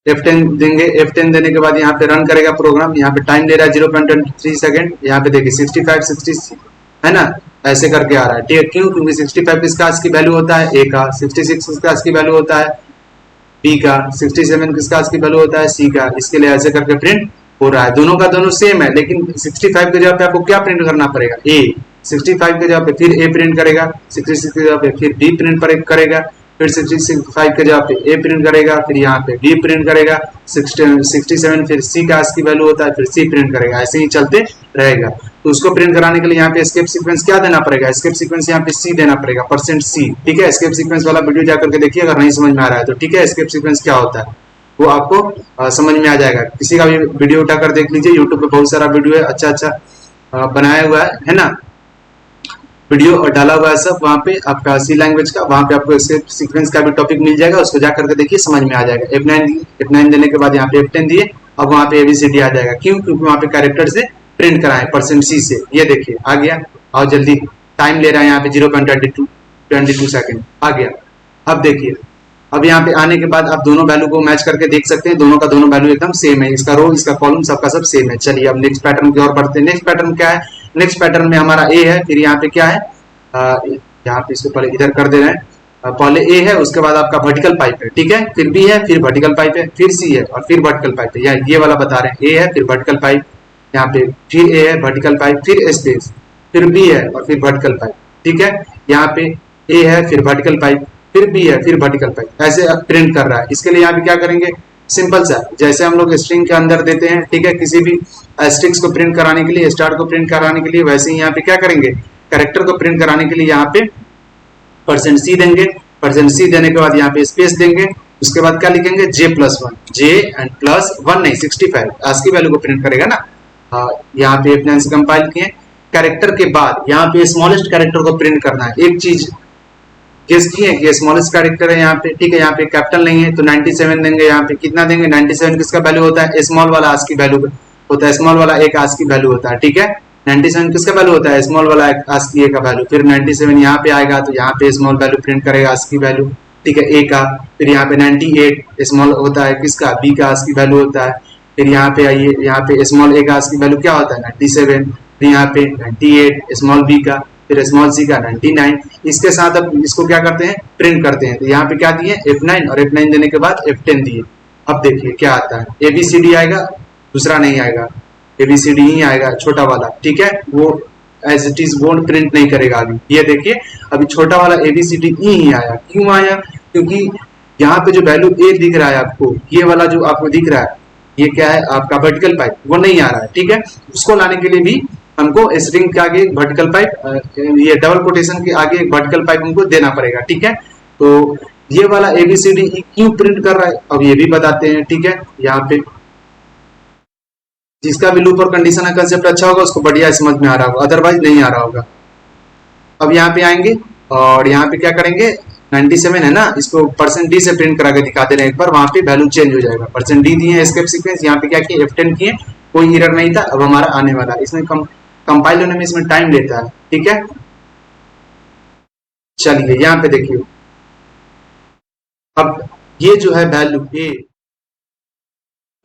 F10 देंगे। F10 देने के बाद यहाँ पे रन करेगा प्रोग्राम। यहाँ पे टाइम ले रहा है 0.23 सेकंड। यहाँ पे देखिए 65 60 है ना, ऐसे करके आ रहा है। ठीक है, क्यों? क्योंकि 65 किसका ASCII वैल्यू होता है A का, 66 किसका ASCII वैल्यू होता है B का, 67 किसका ASCII वैल्यू होता है C का। इसके लिए ऐसे करके प्रिंट हो रहा है। दोनों का दोनों सेम है, लेकिन 65 के जगह पे आपको क्या प्रिंट करना पड़ेगा A। 65 के जगह पे फिर A प्रिंट करेगा, 66 के जगह पे फिर B प्रिंट करेगा, फिर 65 के जगह पे A प्रिंट करेगा, फिर यहाँ पे B प्रिंट करेगा, 67 फिर C का ASCII वैल्यू होता है, फिर C प्रिंट करेगा, ऐसे ही चलते रहेगा। तो उसको प्रिंट कराने के लिए यहाँ पे एस्केप सीक्वेंस क्या देना पड़ेगा, एस्केप सीक्वेंस यहाँ पे C देना पड़ेगा, %C। ठीक है, एस्केप सीक्वेंस वाला वीडियो जाकर के देखिए अगर नहीं समझ में आ रहा है तो। ठीक है, एस्केप सीक्वेंस क्या होता है वो आपको समझ में आ जाएगा। किसी का भी वीडियो उठाकर देख लीजिए, यूट्यूब पे बहुत सारा वीडियो है, अच्छा बनाया हुआ है ना, वीडियो और डाला हुआ है सब वहाँ पे आपका C लैंग्वेज का, वहाँ पे आपको एस्केप सीक्वेंस का भी टॉपिक मिल जाएगा, उसको जाकर के देखिए समझ में आ जाएगा। F9 देने के बाद यहाँ पे F10 दिए, अब वहाँ पे ABCD आ जाएगा। क्यों? क्योंकि वहाँ पे कैरेक्टर से प्रिंट कराए %C से। ये देखिए आ गया, और जल्दी टाइम ले रहा है यहाँ पे 0.22 सेकंड, आ गया। अब देखिए, अब यहाँ पे आने के बाद आप दोनों वैल्यू को मैच करके देख सकते हैं, दोनों का दोनों वैल्यू एकदम सेम है, इसका रो इसका कॉलम सबका सब सेम है। चलिए अब नेक्स्ट पैटर्न की ओर बढ़ते हैं। नेक्स्ट पैटर्न क्या है, नेक्स्ट पैटर्न में हमारा A है, फिर यहाँ पे क्या है, यहाँ पे इसको पहले इधर कर दे रहे हैं, पहले A है, उसके बाद आपका वर्टिकल पाइप है। ठीक है, फिर B है, फिर वर्टिकल पाइप है, फिर C है और फिर वर्टिकल पाइप है। ये वाला बता रहे हैं, A है फिर वर्टिकल पाइप, यहाँ पे फिर A है वर्टिकल पाइप, फिर स्पेस, फिर B है और फिर वर्टिकल पाइप। ठीक है, यहाँ पे A है फिर वर्टिकल पाइप, फिर B है फिर वर्टिकल पाइप, ऐसे प्रिंट कर रहा है। इसके लिए यहाँ पे क्या करेंगे, सिंपल सा, जैसे हम लोग स्ट्रिंग के अंदर देते हैं, ठीक है, किसी भी एस्ट्रिक्स को प्रिंट कराने के लिए, स्टार को प्रिंट कराने के लिए, वैसे ही यहाँ पे क्या करेंगे, कैरेक्टर को प्रिंट कराने के लिए यहाँ पे %C देंगे। %C देने के बाद यहाँ पे स्पेस देंगे, उसके बाद क्या लिखेंगे J+1, J एंड +1 नहीं 65 ASCII वैल्यू को प्रिंट करेगा ना। यहाँ पे F9 से कंपाइल किए। कैरेक्टर के बाद यहाँ पे स्मॉलेस्ट कैरेक्टर को प्रिंट करना है। एक चीज गेस किए कि स्मॉलेस्ट कैरेक्टर है यहाँ पे, ठीक है, यहाँ पे कैपिटल नहीं है तो 97 देंगे। यहाँ पे कितना देंगे, 97 किसका वैल्यू होता है, स्मॉल वाला ASCII वैल्यू होता है, स्मॉल वाला एक ASCII वैल्यू होता है। ठीक है, 97 किसका वैल्यू होता है, स्मॉल वाला ASCII का वैल्यू। फिर 97 यहाँ पे आएगा तो यहाँ पे स्मॉल वैल्यू प्रिंट करेगा ASCII वैल्यू, ठीक है, ए का। फिर यहाँ पे 98 स्मॉल होता है किसका, B का ASCII वैल्यू होता है। फिर यहाँ पे आइए, यहाँ पे स्मॉल ए का ASCII वैल्यू क्या होता है 97, फिर यहाँ पे 98 स्मॉल B का, फिर स्मॉल C का 99। इसके साथ अब इसको क्या करते हैं, प्रिंट करते हैं। तो यहाँ पे क्या दिए F9 और F9 देने के बाद F10 दिए। अब देखिए क्या आता है, ABCD आएगा, दूसरा नहीं आएगा, ABCD ही आएगा छोटा वाला। ठीक है, वो as it is board print नहीं करेगा अभी। ये देखिए अभी छोटा वाला ABCD ही आया। क्यों आया, क्योंकि यहाँ पे जो वैल्यू ए दिख रहा है आपको, ये वाला जो आपको दिख रहा है, ये क्या है आपका वर्टिकल पाइप, वो नहीं आ रहा है, ठीक है। उसको लाने के लिए भी हमको स्ट्रिंग के आगे वर्टिकल पाइप, ये डबल कोटेशन के आगे एक वर्टिकल पाइप हमको देना पड़ेगा, ठीक है। तो ये वाला एबीसीडी क्यों प्रिंट कर रहा है अब ये भी बताते हैं, ठीक है। यहाँ पे जिसका भी लूप और कंडीशन का कंसेप्ट अच्छा होगा उसको बढ़िया समझ में आ रहा होगा, अदरवाइज नहीं आ रहा होगा। अब यहाँ पे आएंगे और यहाँ पे क्या करेंगे, 97 है ना, इसको परसेंट डी से प्रिंट करा के दिखा दे रहे हैं एक बार, वहां पे वैल्यू चेंज हो जाएगा। परसेंट डी दिए एस्केप सीक्वेंस, यहाँ पे क्या किए F10 किए, कोई एरर नहीं था, अब हमारा आने वाला है। इसमें कंपाइल होने में इसमें टाइम लेता है, ठीक है। चलिए यहाँ पे देखिए, अब ये जो है वैल्यू ए,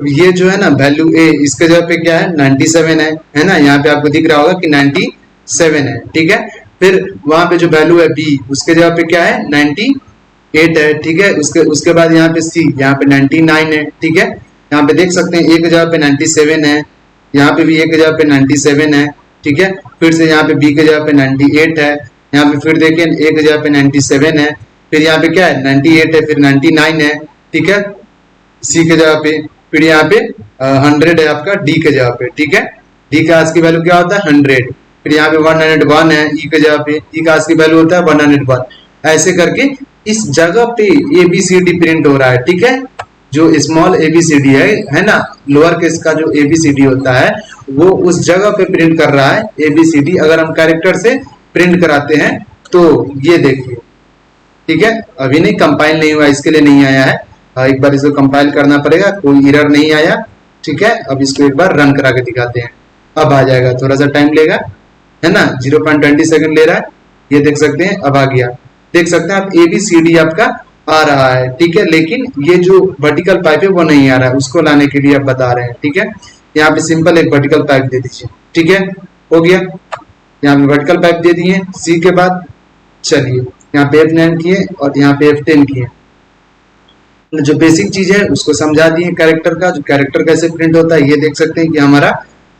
ये जो है ना वैल्यू ए, इसके जगह पे क्या है 97 है ना, यहाँ पे आपको दिख रहा होगा कि 97 है, ठीक है। फिर वहां पे जो वैल्यू है बी, उसके जगह पे क्या है 98 है, ठीक है। उसके बाद यहाँ पे सी, यहाँ पे 99 है, ठीक है। यहाँ पे देख सकते हैं ए के जगह पे 97 है, यहाँ पे भी ए के जगह पे 97 है, ठीक है। फिर से यहाँ पे बी के जगह पे 98 है, यहाँ पे फिर देखें ए के जगह पे 97 है, फिर यहाँ पे क्या है 98 है, फिर 99 है, ठीक है, सी के जगह पे। फिर यहाँ पे 100 है आपका डी के जगह पे, ठीक है। डी का आज की वैल्यू क्या होता है 100। फिर यहाँ पे 101 है ई के जगह पे, ई का आज की वैल्यू होता है 101। ऐसे करके इस जगह पे एबीसीडी प्रिंट हो रहा है, ठीक है। जो स्मॉल एबीसीडी है ना, लोअर केस का जो एबीसीडी होता है वो उस जगह पे प्रिंट कर रहा है एबीसीडी। अगर हम कैरेक्टर से प्रिंट कराते हैं तो ये देखिए, ठीक है। अभी नहीं कंपाइल नहीं हुआ, इसके लिए नहीं आया है, एक बार इसको कंपाइल करना पड़ेगा, कोई एरर नहीं आया, ठीक है। अब इसको एक बार रन करा के दिखाते हैं, अब आ जाएगा, थोड़ा सा टाइम लेगा, है ना, 0.20 सेकंड ले रहा है, ये देख सकते हैं अब आ गया। देख सकते हैं आप एबीसीडी आपका आ रहा है, ठीक है। लेकिन ये जो वर्टिकल पाइप है वो नहीं आ रहा है, उसको लाने के लिए आप बता रहे हैं, ठीक है। यहाँ पे सिंपल एक वर्टिकल पाइप दे दीजिए, ठीक है, हो गया। यहाँ पे वर्टिकल पाइप दे दिए, सी के बाद चलिए यहाँ पे F9 किए और यहाँ पे F10 किए। जो बेसिक चीज है उसको समझा दिए कैरेक्टर का, जो कैरेक्टर कैसे प्रिंट होता है ये देख सकते हैं कि हमारा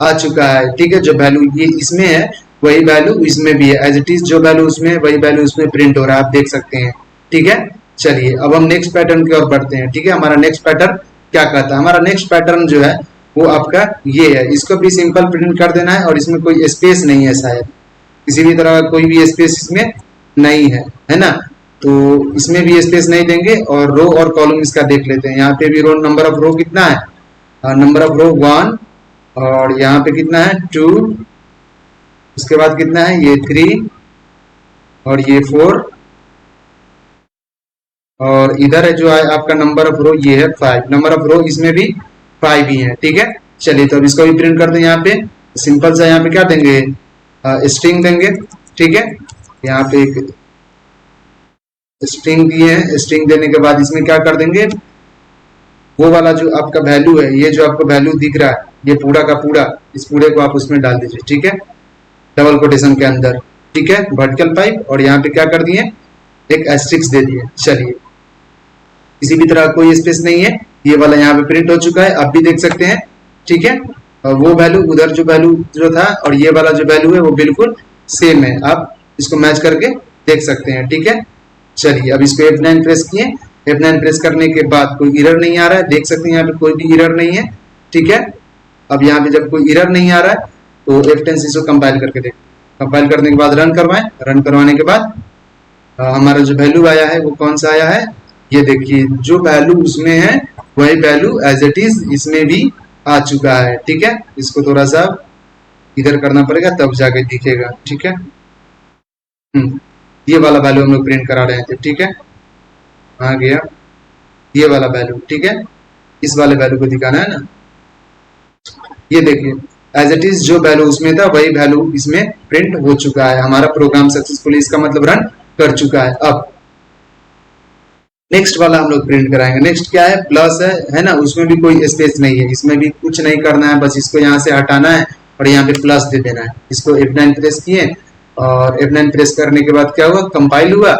आ चुका है, ठीक है। जो वैल्यू ये इसमें है वही वैल्यू इसमें भी है, एज इट इज जो वैल्यू उसमें वही वैल्यू उसमें प्रिंट हो रहा है, आप देख सकते हैं, ठीक है। चलिए अब हम नेक्स्ट पैटर्न की ओर बढ़ते हैं, ठीक है। हमारा नेक्स्ट पैटर्न क्या कहता है, हमारा नेक्स्ट पैटर्न जो है वो आपका ये है, इसको भी सिंपल प्रिंट कर देना है और इसमें कोई स्पेस नहीं है, शायद किसी भी तरह का कोई भी स्पेस इसमें नहीं है ना। तो इसमें भी स्पेस नहीं देंगे और रो और कॉलम इसका देख लेते हैं। यहाँ पे भी रो नंबर ऑफ रो कितना है, नंबर ऑफ रो 1, और यहाँ पे कितना है 2, उसके बाद कितना है ये 3 और ये 4, और इधर है जो है आपका नंबर ऑफ रो ये है 5, नंबर ऑफ रो इसमें भी 5 ही है, ठीक है। चलिए तो अब इसको भी प्रिंट कर दें। यहाँ पे सिंपल सा यहाँ पे क्या देंगे, स्ट्रिंग देंगे, ठीक है। यहाँ पे एक स्ट्रिंग दिए हैं, स्ट्रिंग देने के बाद इसमें क्या कर देंगे, वो वाला जो आपका वैल्यू है, ये जो आपको वैल्यू दिख रहा है ये पूरा का पूरा, इस पूरे को आप उसमें डाल दीजिए, ठीक है, डबल कोटेशन के अंदर, ठीक है, वर्टिकल पाइप। और यहाँ पे क्या कर दिए, एक एस्ट्रिक्स दे दिए। चलिए किसी भी तरह कोई स्पेस नहीं है, ये वाला यहाँ पे प्रिंट हो चुका है, आप भी देख सकते हैं, ठीक है। और वो वैल्यू उधर जो वैल्यू जो था और ये वाला जो वैल्यू है वो बिल्कुल सेम है, आप इसको मैच करके देख सकते हैं, ठीक है। चलिए अब इसको F9 प्रेस किए, F9 प्रेस करने के बाद कोई एरर नहीं आ रहा है, देख सकते हैं यहाँ पे कोई भी एरर नहीं है, ठीक है। अब यहाँ पे जब कोई एरर नहीं आ रहा है तो F10 से इसको कंपाइल करके देख, कंपाइल करने के बाद रन करवाएं, रन करवाने के बाद हमारा जो वैल्यू आया है वो कौन सा आया है, ये देखिए, जो वैल्यू उसमें है वही वैल्यू एज इट इज इसमें भी आ चुका है, ठीक है। इसको थोड़ा सा इधर करना पड़ेगा तब जाके दिखेगा, ठीक है। ये वाला वैल्यू हम लोग प्रिंट करा रहे थे, ठीक है, आ गया ये वाला वैल्यू, ठीक है। इस वाले वैल्यू को दिखाना है ना, ये देखिए एज इट इज जो वैल्यू उसमें था वही वैल्यू इसमें प्रिंट हो चुका है। हमारा प्रोग्राम सक्सेसफुली इसका मतलब रन कर चुका है। अब नेक्स्ट वाला हम लोग प्रिंट कराएंगे। नेक्स्ट क्या है, प्लस है ना, उसमें भी कोई स्पेस नहीं है, इसमें भी कुछ नहीं करना है, बस इसको यहाँ से हटाना है और यहाँ पे प्लस दे देना है। इसको F9 प्रेस किए और F9 प्रेस करने के बाद क्या हुआ, कंपाइल हुआ,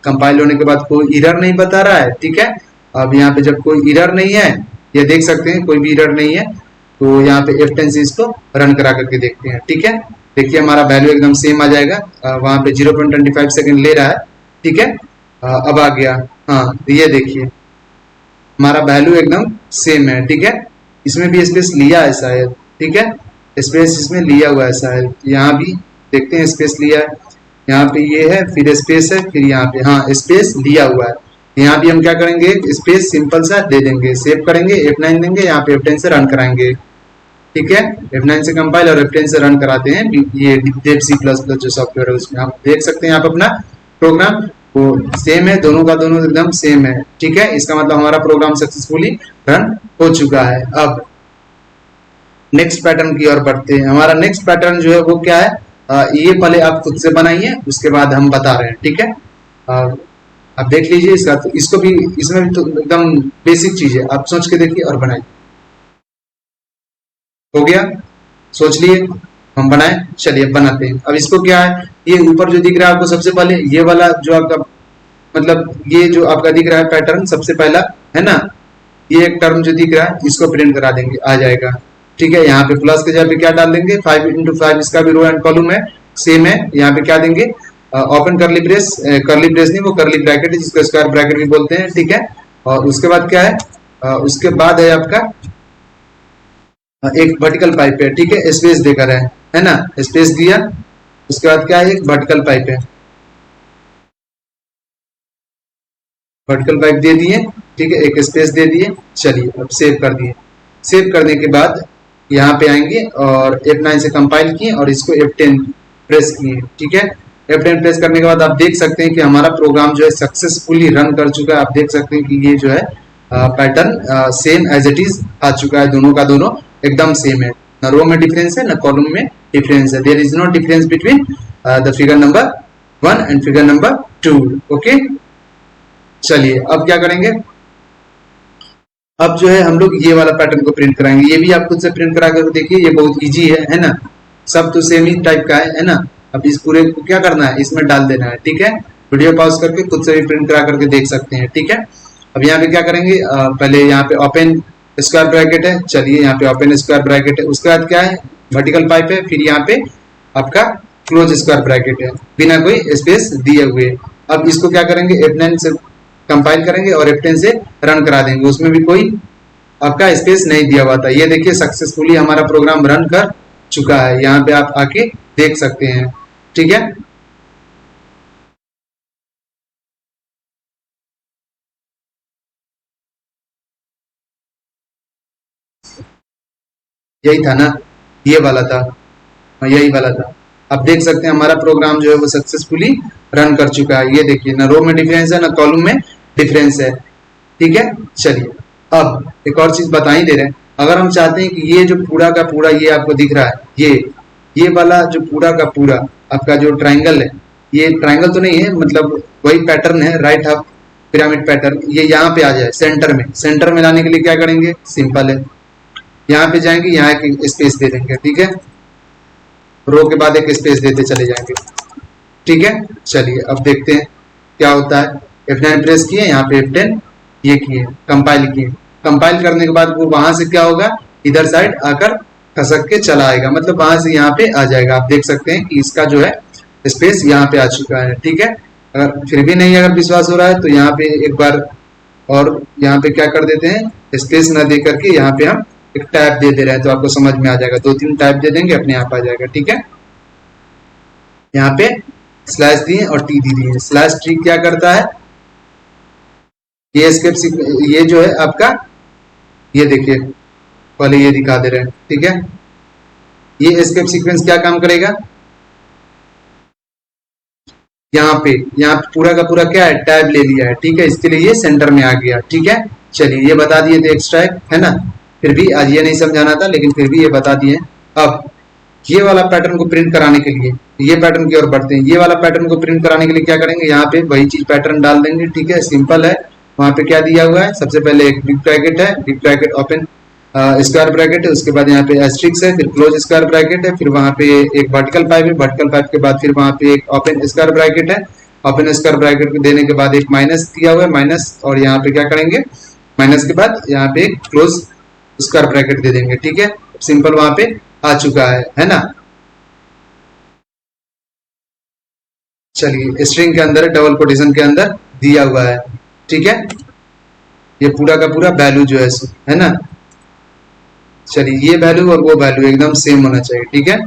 कंपाइल होने के बाद कोई एरर नहीं बता रहा है, ठीक है। अब यहाँ पे जब कोई एरर नहीं है, ये देख सकते हैं कोई भी एरर नहीं है, तो यहाँ पे F10 से इसको रन करा करके देखते हैं, ठीक है। देखिए हमारा वैल्यू एकदम सेम आ जाएगा, वहां पे 0.25 सेकंड ले रहा है, ठीक है। अब आ गया, हाँ ये देखिए हमारा वैल्यू एकदम सेम है, ठीक है। इसमें भी स्पेस लिया है शायद, ठीक है, स्पेस इसमें लिया हुआ है शायद, यहाँ भी देखते हैं स्पेस लिया है, यहाँ पे ये है, फिर स्पेस है, फिर यहाँ पे हाँ स्पेस लिया हुआ है। यहाँ भी हम क्या करेंगे, स्पेस सिंपल सा दे देंगे, सेव करेंगे, F9 देंगे, यहाँ पे F10 से रन कराएंगे, ठीक है। F9 से कंपाइल और F10 से रन कराते हैं ये डेव C++ जो सॉफ्टवेयर है उसमें। आप देख सकते हैं आप अपना प्रोग्राम वो सेम है, दोनों का दोनों एकदम सेम है, ठीक है। इसका मतलब हमारा प्रोग्राम सक्सेसफुली रन हो चुका है। अब नेक्स्ट पैटर्न की ओर बढ़ते हैं। हमारा नेक्स्ट पैटर्न जो है वो क्या है, ये पहले आप खुद से बनाइए, उसके बाद हम बता रहे हैं, ठीक है। आप देख लीजिए इसका, तो इसको भी, इसमें भी तो एकदम बेसिक चीज है, आप सोच के देखिए और बनाइए। हो गया, सोच लिए, हम बनाए, चलिए बनाते हैं। अब इसको क्या है, ये ऊपर जो दिख रहा है आपको सबसे पहले, ये वाला जो आपका मतलब ये जो आपका दिख रहा है पैटर्न सबसे पहला है ना, ये एक टर्म जो दिख रहा है इसको प्रिंट करा देंगे, आ जाएगा, ठीक है। यहाँ पे प्लस के जगह पे क्या डाल देंगे, 5 × 5 इसका भी रो एंड कॉलम है, सेम है। यहाँ पे क्या देंगे, ओपन करली ब्रेस, करली ब्रेस नहीं वो करली ब्रैकेट है जिसको स्क्वायर ब्रैकेट भी बोलते हैं, ठीक है। और उसके बाद क्या है, उसके बाद है आपका एक वर्टिकल पाइप है, ठीक है, स्पेस देकर है ना, स्पेस दिया। उसके बाद क्या है, एक वर्टिकल पाइप है, वर्टिकल पाइप दे दिए, ठीक है, एक स्पेस दे दिए। चलिए अब सेव कर दिए। सेव करने के बाद यहाँ पे आएंगे और F9 से कंपाइल किए और इसको F10 प्रेस किए, ठीक है। F10 प्रेस करने के बाद आप देख सकते हैं कि हमारा प्रोग्राम जो है सक्सेसफुली रन कर चुका है। आप देख सकते हैं कि ये जो है pattern same as it is आ चुका है, दोनों का दोनों एकदम सेम है, न रो में डिफरेंस है न कॉलम में डिफरेंस है। There is no difference between the figure number 1 and figure number 2, okay. चलिए अब क्या करेंगे, अब जो है हम लोग ये वाला पैटर्न को प्रिंट कराएंगे। ये भी आप खुद से प्रिंट करा कर देखिए, ये बहुत इजी है ना, सब तो सेम ही टाइप का है ना। अब इस पूरे को क्या करना है, इसमें डाल देना है, ठीक है। वीडियो पॉज करके खुद से भी प्रिंट करा करके देख सकते हैं, ठीक है। अब यहाँ पे क्या करेंगे, पहले यहाँ पे ओपन स्क्वायर ब्रैकेट है, चलिए यहाँ पे ओपन स्क्वायर ब्रैकेट है। उसके बाद क्या है, वर्टिकल पाइप है, फिर यहाँ पे आपका क्लोज स्क्वायर ब्रैकेट है बिना कोई स्पेस दिए हुए। अब इसको क्या करेंगे, F9 से कंपाइल करेंगे और F10 से रन करा देंगे, उसमें भी कोई आपका स्पेस नहीं दिया हुआ था। ये देखिए सक्सेसफुली हमारा प्रोग्राम रन कर चुका है, यहाँ पे आप आके देख सकते हैं, ठीक है। यही था ना, ये वाला था, यही वाला था। आप देख सकते हैं हमारा प्रोग्राम जो है वो सक्सेसफुली रन कर चुका है। ये देखिए ना रो में डिफरेंस है ना कॉलम में डिफरेंस है, ठीक है। चलिए अब एक और चीज बता ही दे रहे हैं, अगर हम चाहते हैं कि ये जो पूरा का पूरा ये आपको दिख रहा है, ये वाला जो पूरा का पूरा आपका जो ट्राइंगल है, ये ट्राइंगल तो नहीं है, मतलब वही पैटर्न है, राइट हाफ पिरामिड पैटर्न, ये यहाँ पे आ जाए सेंटर में। सेंटर में लाने के लिए क्या करेंगे, सिंपल है, यहाँ पे जाएंगे, यहाँ एक स्पेस दे देंगे, ठीक है। रो के बाद एक स्पेस देते चले जाएंगे, ठीक है। चलिए अब देखते हैं क्या होता है। F9 प्रेस किए, यहाँ पे F10 ये किए, कंपाइल किए। कंपाइल करने के बाद वो वहां से क्या होगा, इधर साइड आकर खसक के चला आएगा, मतलब वहां से यहाँ पे आ जाएगा। आप देख सकते हैं कि इसका जो है स्पेस यहाँ पे आ चुका है, ठीक है। अगर फिर भी नहीं अगर विश्वास हो रहा है तो यहाँ पे एक बार और यहाँ पे क्या कर देते हैं, स्पेस न दे करके यहाँ पे हम एक टैब दे दे रहे हैं, तो आपको समझ में आ जाएगा। 2-3 टैब दे देंगे, अपने आप आ जाएगा, ठीक है। यहाँ पे स्लैश दिए और टी दी दिए। स्लैश टी क्या करता है, ये एस्केप, ये जो है आपका, ये देखिए पहले ये दिखा दे रहे हैं, ठीक है। ये एस्केप सीक्वेंस क्या काम करेगा, यहाँ पे पूरा का पूरा क्या है, टैब ले लिया है, ठीक है। इसके लिए ये सेंटर में आ गया, ठीक है। चलिए ये बता दिए थे एक्सट्रैक्ट, है ना। फिर भी आज ये नहीं समझाना था, लेकिन फिर भी ये बता दिए। अब ये वाला पैटर्न को प्रिंट कराने के लिए ये पैटर्न की ओर बढ़ते हैं। ये वाला पैटर्न को प्रिंट कराने के लिए क्या करेंगे, यहाँ पे वही चीज पैटर्न डाल देंगे, ठीक है, सिंपल है। वहां पे क्या दिया हुआ है, सबसे पहले एक बिग ब्रैकेट है, big bracket open square bracket है, उसके बाद यहाँ पे एस्ट्रिक्स है, फिर क्लोज स्क्वायर ब्रैकेट है, फिर वहां पे एक वर्टिकल पाइप है, वर्टिकल पाइप के बाद फिर वहां पे एक ओपन स्क्वायर ब्रैकेट है। ओपन स्क्वायर ब्रैकेट देने के बाद एक माइनस दिया हुआ है, माइनस, और यहाँ पे क्या करेंगे, माइनस के बाद यहाँ पे एक क्लोज स्क्वायर ब्रैकेट दे देंगे, ठीक है। सिंपल वहां पे आ चुका है ना। चलिए स्ट्रिंग के अंदर डबल कोटेशन के अंदर दिया हुआ है, ठीक है। ये पूरा का पूरा वैल्यू जो है ना। चलिए ये वैल्यू और वो वैल्यू एकदम सेम होना चाहिए, ठीक है।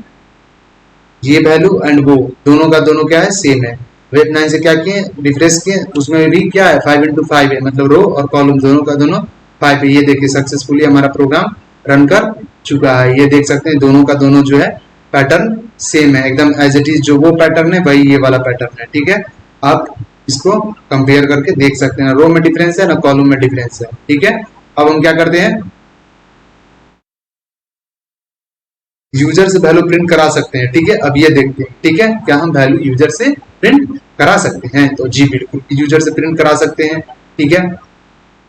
ये वैल्यू एंड वो दोनों का दोनों क्या है, सेम है। वेब 9 से क्या किए, रिफ्रेश किए, उसमें भी क्या है 5 × 5 है, मतलब रो और कॉलम दोनों का दोनों 5 है। ये देखिए सक्सेसफुली हमारा प्रोग्राम रन कर चुका है। ये देख सकते हैं दोनों का दोनों जो है पैटर्न सेम है, एकदम एज इट इज जो वो पैटर्न है वही ये वाला पैटर्न है, ठीक है। आप इसको कंपेयर करके देख सकते हैं, रो में डिफरेंस है ना कॉलम में डिफरेंस है, ठीक है। अब हम क्या करते हैं, यूजर से वैल्यू प्रिंट करा सकते हैं, ठीक है। अब ये देखते हैं, ठीक है, क्या हम वैल्यू यूजर से प्रिंट करा सकते हैं, तो जी बिल्कुल यूजर से प्रिंट करा सकते हैं, ठीक है।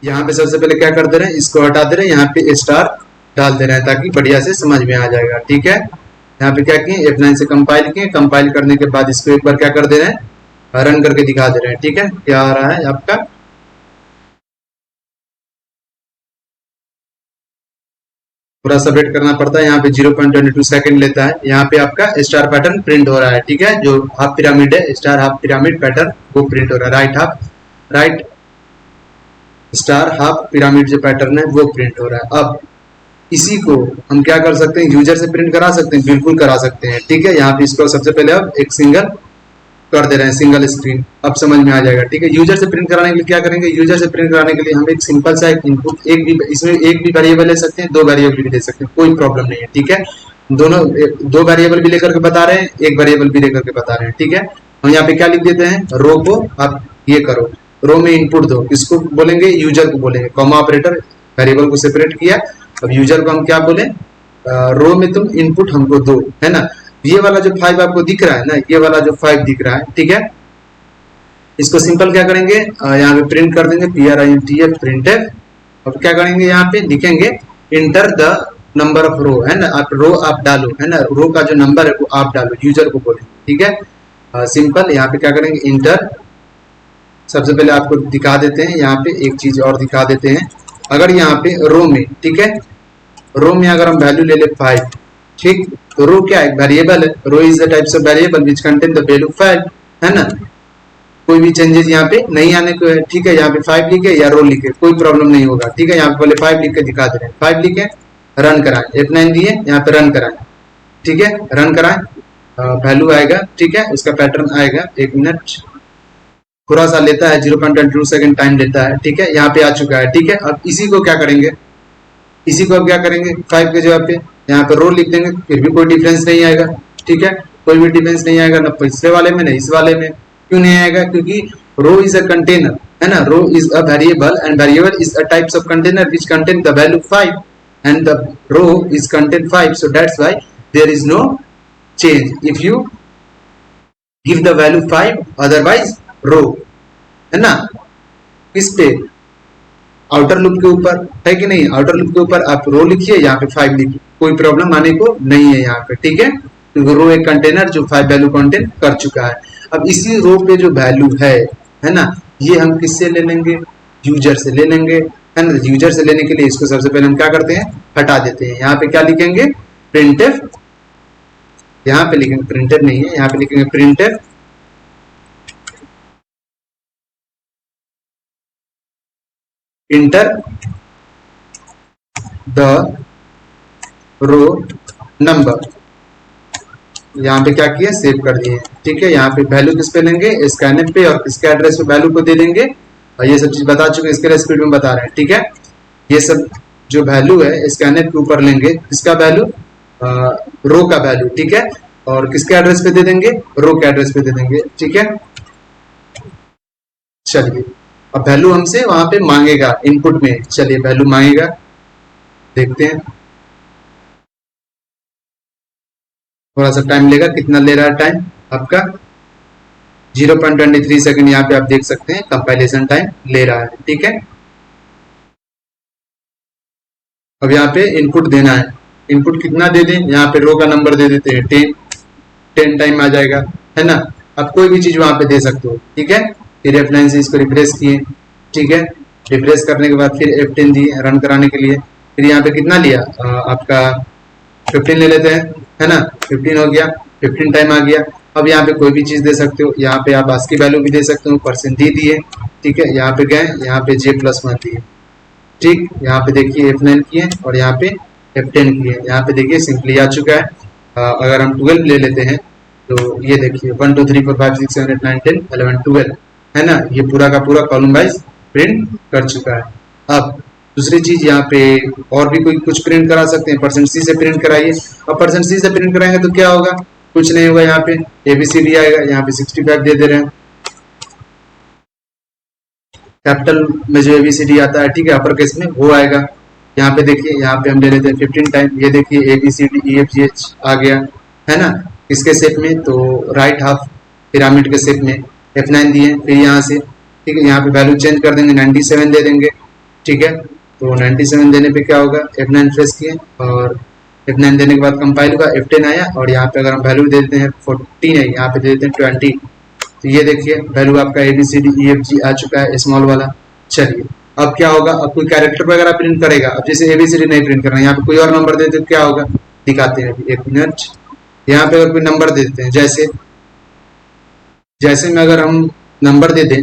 यहाँ पे सबसे पहले क्या कर दे रहे हैं, इसको हटा दे रहे हैं, यहाँ पे स्टार डाल दे रहे हैं ताकि बढ़िया से समझ में आ जाएगा, ठीक है। यहाँ पे क्या किए, F9 से कंपाइल किए, कंपाइल करने के बाद इसको एक बार क्या कर दे रहे हैं, रन करके दिखा दे रहे हैं, ठीक है। क्या आ रहा है आपका, थोड़ा सा वेट करना पड़ता है, यहाँ पे 0.22 सेकंड लेता है। यहाँ पे आपका स्टार पैटर्न प्रिंट हो रहा है, ठीक है। जो हाफ पिरामिड है, स्टार हाफ पिरामिड पैटर्न वो प्रिंट हो रहा है, राइट स्टार हाफ पिरामिड जो पैटर्न है वो प्रिंट हो रहा है। अब इसी को हम क्या कर सकते हैं, यूजर से प्रिंट करा सकते हैं, बिल्कुल करा सकते हैं, ठीक है। यहाँ पे इसको सबसे पहले अब एक सिंगल कर दे रहे हैं, सिंगल स्क्रीन, अब समझ में आ जाएगा, ठीक है। यूजर से प्रिंट कराने के लिए क्या करेंगे, यूजर से प्रिंट कराने के लिए हम एक सिंपल सा एक इनपुट, एक भी इसमें एक भी वेरिएबल ले सकते हैं, दो वेरिएबल भी ले सकते हैं, कोई प्रॉब्लम नहीं है, ठीक है। दोनों दो वेरिएबल भी लेकर के बता रहे हैं, एक वेरिएबल भी लेकर के बता रहे हैं, ठीक है। हम यहाँ पे क्या लिख देते हैं, रो को आप ये करो, रो में इनपुट दो, किसको बोलेंगे, यूजर को बोलेंगे, कॉमा ऑपरेटर, वेरिएबल को सेपरेट किया। अब यूजर को हम क्या बोले, रो में तुम इनपुट हमको दो, है ना। ये वाला जो 5 आपको दिख रहा है ना, ये वाला जो 5 दिख रहा है, ठीक है। इसको सिंपल क्या करेंगे, यहाँ पे प्रिंट कर देंगे, printf प्रिंटफ। अब क्या करेंगे, यहाँ पे लिखेंगे इंटर द नंबर ऑफ रो, है ना। आप रो आप डालो, है ना, रो का जो नंबर है वो आप डालो, यूजर को बोले, ठीक है। सिंपल यहाँ पे क्या करेंगे, इंटर। सबसे पहले आपको दिखा देते हैं, यहाँ पे एक चीज और दिखा देते हैं। अगर यहाँ पे रो में, ठीक है, रो में अगर हम वैल्यू ले ले 5, ठीक, तो रो क्या है, वेरिएबल है, row is the types of variable which contain the value 5, है ना। कोई भी चेंजेस यहाँ पे नहीं आने को है, ठीक है। यहाँ पे 5 लिखे या रो लिखे कोई प्रॉब्लम नहीं होगा, ठीक है। यहाँ पे पहले 5 लिख के दिखा दे रहे हैं, 5 लिखे, रन कराएं, F9 दिए, यहाँ पे रन कराएं, ठीक है, रन कराएं, वैल्यू आएगा, ठीक है, उसका पैटर्न आएगा। 1 मिनट थोड़ा सा लेता है, 0.22 सेकंड टाइम लेता है, ठीक है। यहाँ पे आ चुका है, ठीक है। अब इसी को क्या करेंगे, इसी को अब क्या करेंगे, 5 के जगह पे यहाँ पे रो लिख देंगे, फिर भी कोई डिफरेंस नहीं आएगा, ठीक है, कोई भी डिफरेंस नहीं आएगा, ना पिछले वाले में ना इस वाले में। क्यों नहीं आएगा, क्योंकि रो इज अ कंटेनर, है ना, row is a variable and variable is a types of container which contain the value 5 and the row is contain 5, so that's why there is no change if you give the value 5, otherwise row, है ना। किस पे, outer loop के ऊपर, है कि नहीं, outer loop के ऊपर आप रो लिखिए, यहाँ पे 5 लिखिए, कोई प्रॉब्लम आने को नहीं है यहाँ पे, ठीक है, क्योंकि रो एक कंटेनर जो 5 वैल्यू कंटेन कर चुका है। अब इसी रो पे जो वैल्यू है ना, ये हम किससे ले लेंगे, यूजर से ले लेंगे, है ना। यूजर से लेने के लिए इसको सबसे पहले हम क्या करते हैं, हटा देते हैं। यहाँ पे क्या लिखेंगे, प्रिंटफ, यहाँ पे लिखेंगे प्रिंटफ नहीं है, यहाँ पे लिखेंगे printf enter the row number. यहाँ पे क्या किया, सेव कर दिए, ठीक है। यहाँ पे वैल्यू किस पे लेंगे, स्कैनर पे, और किसके एड्रेस पे वैल्यू को दे देंगे, और ये सब चीज बता चुके हैं, इसके लिए स्पीड में बता रहे हैं, ठीक है। ये सब जो वैल्यू है स्कैनर के ऊपर लेंगे, किसका वैल्यू, रो का वैल्यू, ठीक है, और किसके एड्रेस पे दे देंगे, रो के एड्रेस पे दे देंगे, ठीक है। चलिए अब वैल्यू हमसे वहां पे मांगेगा इनपुट में, चलिए वैल्यू मांगेगा, देखते हैं, थोड़ा सा टाइम लेगा, कितना ले रहा है टाइम आपका, 0.23 सेकंड यहाँ पे आप देख सकते हैं कंपाइलेशन टाइम ले रहा है, ठीक है। अब यहाँ पे इनपुट देना है, इनपुट कितना दे दें, यहाँ पे रो का नंबर दे देते हैं 10 टाइम आ जाएगा, है ना। अब कोई भी चीज वहां पे दे सकते हो, ठीक है। फिर F9 से इसको रिफ्रेश किए, ठीक है, रिफ्रेश करने के बाद फिर F10 दिए रन कराने के लिए, फिर यहाँ पे कितना लिया, आपका 15 ले लेते हैं, है ना, 15 हो गया, 15 टाइम आ गया। अब यहाँ पे कोई भी चीज दे सकते हो, यहाँ पे आप ASCII वैल्यू भी दे सकते हो, % दिए, ठीक है। यहाँ पे गए, यहाँ पे J+1 दिए, ठीक, यहाँ पे देखिए F9 की है और यहाँ पे F10 की है। यहाँ पे देखिए सिंपली आ चुका है। अगर हम 12 ले लेते हैं तो ये देखिए 1 2 3 4 5 6 7 8 9 10 11 12 है ना, ये पूरा का पूरा कॉलम वाइज प्रिंट कर चुका है। अब दूसरी चीज यहाँ पे और भी कोई कुछ प्रिंट करा सकते हैं, %C से प्रिंट कराइए। अब %C से प्रिंट कराएंगे तो क्या होगा, कुछ नहीं होगा, यहाँ पे ABCD आएगा, यहाँ पे 65 दे दे रहे हैं, कैपिटल में जो ABCD आता है, ठीक है, अपर केस में वो आएगा। यहाँ पे देखिए, यहाँ पे हम ले लेते हैं 15 टाइम, ये देखिए ABCDEFGH आ गया है ना, इसके शेप में, तो राइट हाफ पिरामिड के शेप में F9 दिए। फिर यहाँ से ठीक है, यहाँ पे वैल्यू चेंज कर देंगे, 97 दे देंगे, ठीक है। तो 97 देने पे क्या होगा, F9 प्रेस किए और F9 देने के बाद कंपाइल होगा, F10 आया और यहाँ पे अगर हम वैल्यू दे देते हैं 14 है, यहाँ पे दे देते हैं 20, तो ये देखिए वैल्यू आपका ABCDEFG आ चुका है स्मॉल वाला। चलिए अब क्या होगा, अब कोई कैरेक्टर वगैरह प्रिंट करेगा, अब जैसे ABCD नहीं प्रिंट करना, यहाँ पे कोई और नंबर देते तो क्या होगा, दिखाते हैं अभी, 1 मिनट। यहाँ पे अगर कोई नंबर दे देते हैं, जैसे जैसे में अगर हम नंबर दे दें,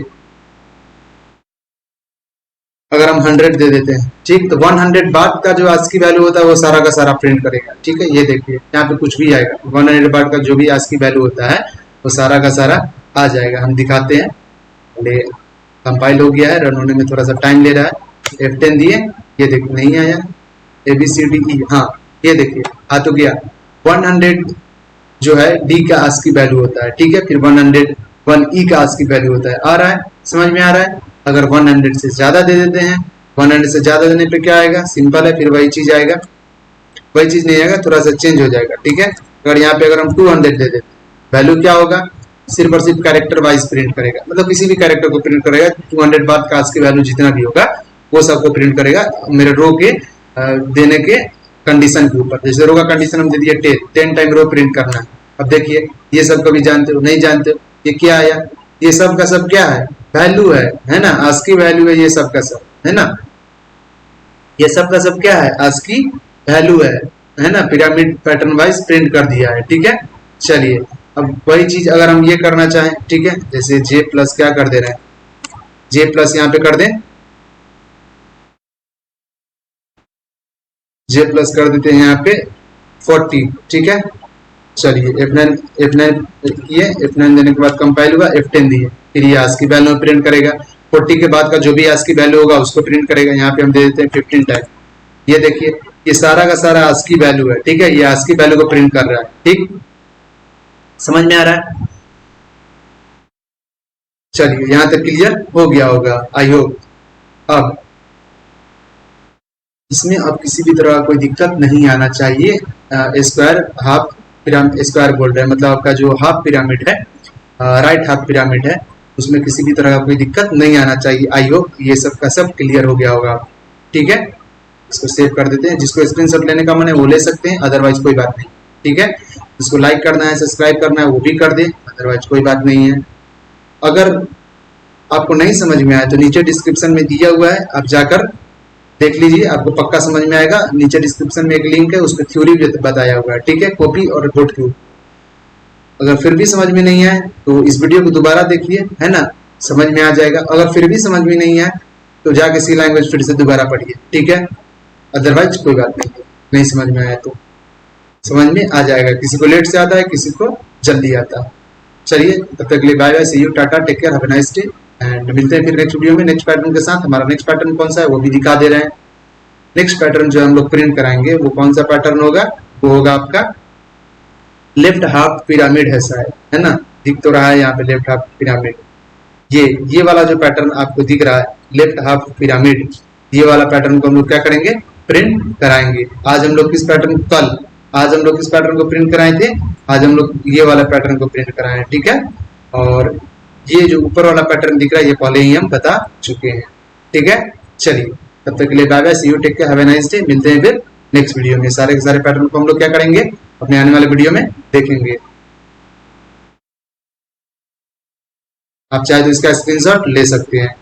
अगर हम 100 दे देते हैं, ठीक, तो 100 बाद का जो आज की वैल्यू होता है वो सारा का सारा प्रिंट करेगा, ठीक है। ये देखिए यहाँ पे कुछ भी आएगा, 100 बाद का जो भी आज की वैल्यू होता है वो सारा का सारा आ जाएगा। हम दिखाते हैं, कंपाइल हो गया है, रन होने में थोड़ा सा टाइम ले रहा है। F10 दिए, ये देखिए नहीं आया, ABCDE, हाँ ये देखिए आ तो गया। 100 जो है D का आज की वैल्यू होता है, ठीक है, फिर 101E का आज की वैल्यू होता है, आ रहा है, समझ में आ रहा है। अगर 100 से ज्यादा दे देते हैं, 100 से ज्यादा देने पे क्या आएगा, सिंपल है, फिर वही चीज आएगा, वही चीज नहीं आएगा, थोड़ा सा चेंज हो जाएगा, ठीक है। अगर यहाँ पे अगर हम 200 दे देते, वैल्यू क्या होगा, सिर्फ और सिर्फ कैरेक्टर वाइज प्रिंट करेगा, मतलब किसी भी कैरेक्टर को प्रिंट करेगा, 200 बाद का आज की वैल्यू जितना भी होगा वो सबको प्रिंट करेगा, मेरे रो के देने के कंडीशन के ऊपर। जैसे रो का कंडीशन हम दे दिए 10 टाइम रो प्रिंट करना है। अब देखिए ये सब कभी जानते हो, नहीं जानते हो, ये क्या आया, ये सब का सब क्या है, वैल्यू है ना, आज की वैल्यू है, ये सब का सब है ना, ये सब का सब क्या है, आज की वैल्यू है ना, पिरामिड पैटर्न वाइज प्रिंट कर दिया है, ठीक है। चलिए अब वही चीज अगर हम ये करना चाहें, ठीक है, जैसे J प्लस क्या कर दे रहे हैं, J प्लस यहाँ पे कर दें, J प्लस कर देते हैं यहाँ पे 40, ठीक है। चलिए F9 किए, F9 देने के बाद कंपाइल हुआ, F10 दिए, फिर ये आज की वैल्यू प्रिंट करेगा, 40 के बाद का जो भी आज की वैल्यू होगा उसको प्रिंट करेगा। यहाँ पे हम दे देते हैं 15 टाइम, ये देखिए ये सारा का सारा आज की वैल्यू है, ठीक है, ये आज की वैल्यू को प्रिंट कर रहा है, ठीक, समझ में आ रहा है। चलिए यहाँ तक क्लियर हो गया होगा, आई होप। अब इसमें अब किसी भी तरह का कोई दिक्कत नहीं आना चाहिए। स्क्वायर हाफ पिरामिड, स्क्वायर बोल रहे हैं, मतलब आपका जो हाफ पिरामिड है, राइट हाफ पिरामिड है, उसमें किसी भी तरह का कोई दिक्कत नहीं आना चाहिए। आई होप ये सब का सब क्लियर हो गया होगा, ठीक है। इसको सेव कर देते हैं, जिसको स्क्रीनशॉट लेने का मन है वो ले सकते हैं, अदरवाइज कोई बात नहीं, ठीक है। जिसको लाइक करना है, सब्सक्राइब करना है वो भी कर दे, अदरवाइज कोई बात नहीं है। अगर आपको नहीं समझ में आया तो नीचे डिस्क्रिप्शन में दिया हुआ है, आप जाकर देख लीजिए, आपको पक्का समझ में आएगा। नीचे डिस्क्रिप्शन में एक लिंक है, उसमें थ्योरी भी बताया हुआ है, ठीक है, कॉपी और रिपोर्ट की। अगर फिर भी समझ में नहीं आए तो इस वीडियो को दोबारा देखिए, है ना, समझ में आ जाएगा। अगर फिर भी समझ में नहीं आए तो जाके सी लैंग्वेज फिर से दोबारा पढ़िए, ठीक है, अदरवाइज कोई बात नहीं समझ में आया तो समझ में आ जाएगा। किसी को लेट से आता है, किसी को जल्दी आता है। चलिए तब तक के लिए बाय बाय, सी यू, टाटा, take care, have a nice day, and मिलते हैं फिर नेक्स्ट वीडियो में नेक्स्ट पैटर्न के साथ। हमारा नेक्स्ट पैटर्न कौन सा है वो भी दिखा दे रहे हैं। नेक्स्ट पैटर्न जो हम लोग प्रिंट कराएंगे वो कौन सा पैटर्न होगा, वो होगा आपका लेफ्ट हाफ पिरामिड है शायद, है ना, दिख तो रहा है यहाँ पे लेफ्ट हाफ पिरामिड। ये वाला जो पैटर्न आपको दिख रहा है लेफ्ट हाफ पिरामिड, ये वाला पैटर्न को हम लोग क्या करेंगे, प्रिंट कराएंगे। आज हम लोग किस पैटर्न को प्रिंट कराए थे, आज हम लोग ये वाला पैटर्न को प्रिंट कराए, ठीक है। और ये जो ऊपर वाला पैटर्न दिख रहा है ये पहले ही हम बता चुके हैं, ठीक है। चलिए तब तक के लिए bye bye, see you, take care, have a nice day. मिलते हैं फिर नेक्स्ट वीडियो में। सारे के सारे पैटर्न को हम लोग क्या करेंगे, अपने आने वाले वीडियो में देखेंगे। आप चाहे तो इसका स्क्रीनशॉट ले सकते हैं।